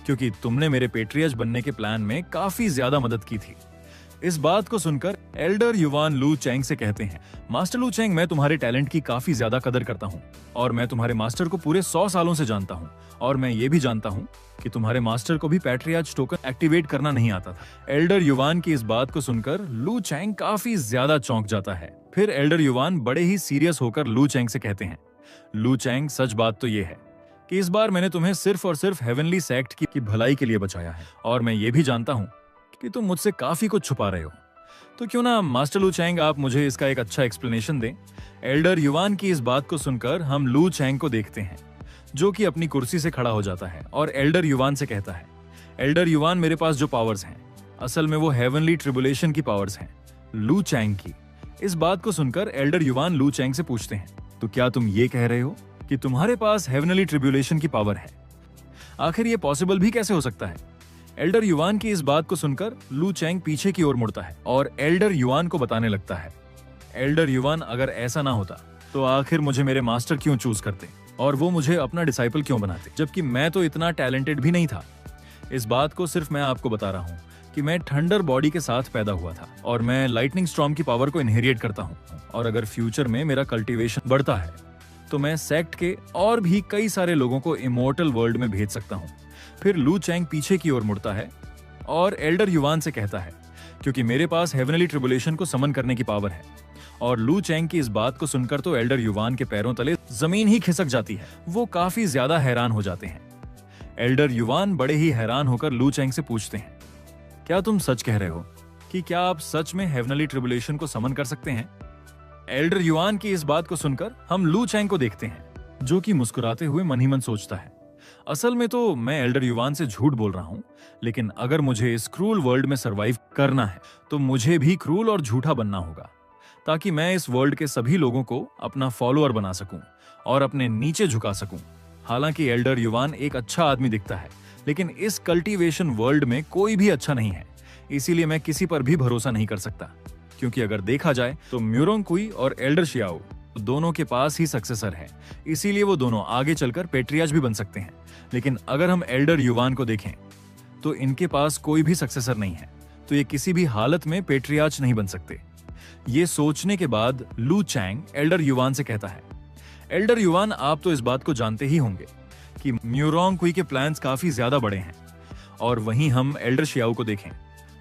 क्योंकि तुमने मेरे पेट्रियार्च बनने के प्लान में काफी ज्यादा मदद की थी। इस बात को सुनकर एल्डर युआन लू चैंग से कहते हैं, मास्टर लू चैंग, मैं तुम्हारे टैलेंट की काफी ज्यादा कदर करता हूँ और मैं तुम्हारे मास्टर को पूरे 100 सालों से जानता हूँ, और मैं ये भी जानता हूँ कि तुम्हारे मास्टर को भी पेट्रियार्च टोकन एक्टिवेट करना नहीं आता था। एल्डर युआन की इस बात को सुनकर लू चैंग काफी ज्यादा चौंक जाता है। फिर एल्डर युआन बड़े ही सीरियस होकर लू चैंग से कहते हैं, लू चैंग, सच बात तो ये है कि इस बार मैंने तुम्हें सिर्फ और सिर्फ हेवनली सेक्ट की भलाई के लिए बचाया है, और मैं ये भी जानता हूँ कि तुम मुझसे काफी कुछ छुपा रहे हो। तो क्यों ना मास्टर लू चैंग, आप मुझे इसका एक अच्छा एक्सप्लेनेशन दें। एल्डर युआन की इस बात को सुनकर हम लू चैंग को देखते हैं, जो कि अपनी कुर्सी से खड़ा हो जाता है और एल्डर युआन से कहता है, एल्डर युआन, मेरे पास जो पावर्स हैं असल में वो हेवनली ट्रिबुलेशन की पावर्स हैं, लू चैंग की। इस बात को सुनकर एल्डर युआन लू चैंग से पूछते हैं, तो क्या तुम ये कह रहे हो कि तुम्हारे पास हेवनली ट्रिबुलेशन की पावर है? आखिर ये पॉसिबल भी कैसे हो सकता है? एल्डर युआन की इस बात को सुनकर लू चैंग पीछे की ओर मुड़ता है और एल्डर युआन को बताने लगता है, एल्डर युआन, अगर ऐसा ना होता तो आखिर मुझे मेरे मास्टर क्यों चूज करते और वो मुझे अपना डिसाइपल क्यों बनाते, जबकि मैं तो इतना टैलेंटेड भी नहीं था। इस बात को सिर्फ मैं आपको बता रहा हूँ कि मैं थंडर बॉडी के साथ पैदा हुआ था और मैं लाइटनिंग स्टॉर्म की पावर को इनहेरिट करता हूँ, और अगर फ्यूचर में मेरा कल्टीवेशन बढ़ता है तो मैं सेक्ट के और भी कई सारे लोगों को इमोर्टल वर्ल्ड में भेज सकता हूँ। फिर लू चैंग पीछे की ओर मुड़ता है और एल्डर युआन से कहता है, क्योंकि मेरे पास हेवनली ट्रिबुलेशन को समन करने की पावर है। और लू चैंग की इस बात को सुनकर तो एल्डर युआन के पैरों तले जमीन ही खिसक जाती है। वो काफी ज्यादा हैरान हो जाते हैं। एल्डर युआन बड़े ही हैरान होकर लू चैंग से पूछते हैं, क्या तुम सच कह रहे हो कि क्या आप सच में हेवनली ट्रिबुलेशन को समन कर सकते हैं? एल्डर युआन की इस बात को सुनकर हम लू चैंग को देखते हैं, जो कि मुस्कुराते हुए मन ही मन सोचता है, असल में तो मैं एल्डर युआन से झूठ बोल रहा हूं, लेकिन अगर मुझे इस क्रूल वर्ल्ड में सरवाइव करना है तो मुझे भी क्रूल और झूठा बनना होगा। ताकि मैं इस वर्ल्ड के सभी लोगों को अपना फॉलोअर बना सकूं और अपने नीचे झुका सकूं। हालांकि एल्डर युवान एक अच्छा आदमी दिखता है, लेकिन इस कल्टीवेशन वर्ल्ड में कोई भी अच्छा नहीं है। इसीलिए मैं किसी पर भी भरोसा नहीं कर सकता, क्योंकि अगर देखा जाए तो म्यूरोंग-कुई और एल्डर शियाओ दोनों के पास ही सक्सेसर है। इसीलिए वो दोनों आगे चलकर पेट्रियार्च भी बन सकते हैं। लेकिन अगर हम एल्डर युवान को देखें तो इनके पास कोई भी सक्सेसर नहीं है, तो ये किसी भी हालत में पेट्रियार्च नहीं बन सकते। ये सोचने के बाद लू चैंग एल्डर युवान से कहता है, एल्डर युवान, आप तो इस बात को जानते ही होंगे कि म्यूरोंग-कुई के प्लान्स काफी ज्यादा बड़े हैं, और वहीं हम एल्डर शियाओ को देखें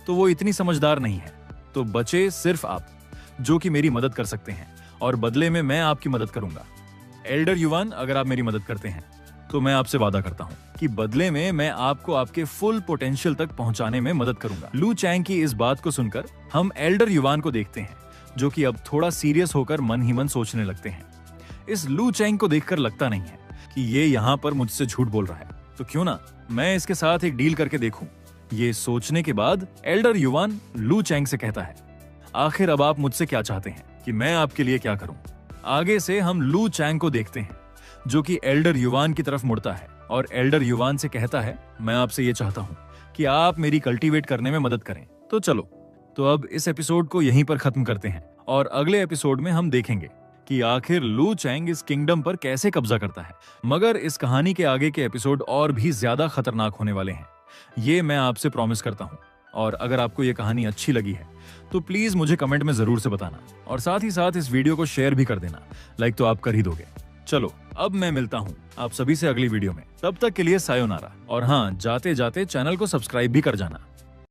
तो वो इतनी समझदार नहीं है। तो बचे सिर्फ आप, जो कि मेरी मदद कर सकते हैं, और बदले में मैं आपकी मदद करूंगा। एल्डर युवान, अगर आप मेरी मदद करते हैं तो मैं आपसे वादा करता हूं कि बदले में मैं आपको आपके फुल पोटेंशियल तक पहुंचाने में मदद करूंगा। लू चैंग की इस बात को सुनकर हम एल्डर युवान को देखते हैं, जो कि अब थोड़ा सीरियस होकर मन ही मन सोचने लगते हैं। इस लू चैंग को देखकर लगता नहीं है कि ये यहाँ पर मुझसे झूठ बोल रहा है, तो क्यों ना मैं इसके साथ एक डील करके देखूं। ये सोचने के बाद एल्डर युवान लू चैंग से कहता है, आखिर अब आप मुझसे क्या चाहते हैं कि मैं आपके लिए क्या करूं? आगे से हम लू चैंग को देखते हैं, जो कि एल्डर युवान की तरफ मुड़ता है और एल्डर युवान से कहता है, मैं आपसे ये चाहता हूं कि आप मेरी कल्टीवेट करने में मदद करें। तो चलो, तो अब इस एपिसोड को यहीं पर खत्म करते हैं, और अगले एपिसोड में हम देखेंगे कि आखिर लू चैंग इस किंगडम पर कैसे कब्जा करता है। मगर इस कहानी के आगे के एपिसोड और भी ज्यादा खतरनाक होने वाले हैं, ये मैं आपसे प्रॉमिस करता हूं। और अगर आपको ये कहानी अच्छी लगी है तो प्लीज मुझे कमेंट में जरूर से बताना, और साथ ही साथ इस वीडियो को शेयर भी कर देना। लाइक तो आप कर ही दोगे। चलो, अब मैं मिलता हूँ आप सभी से अगली वीडियो में। तब तक के लिए सायोनारा, और हाँ, जाते जाते चैनल को सब्सक्राइब भी कर जाना।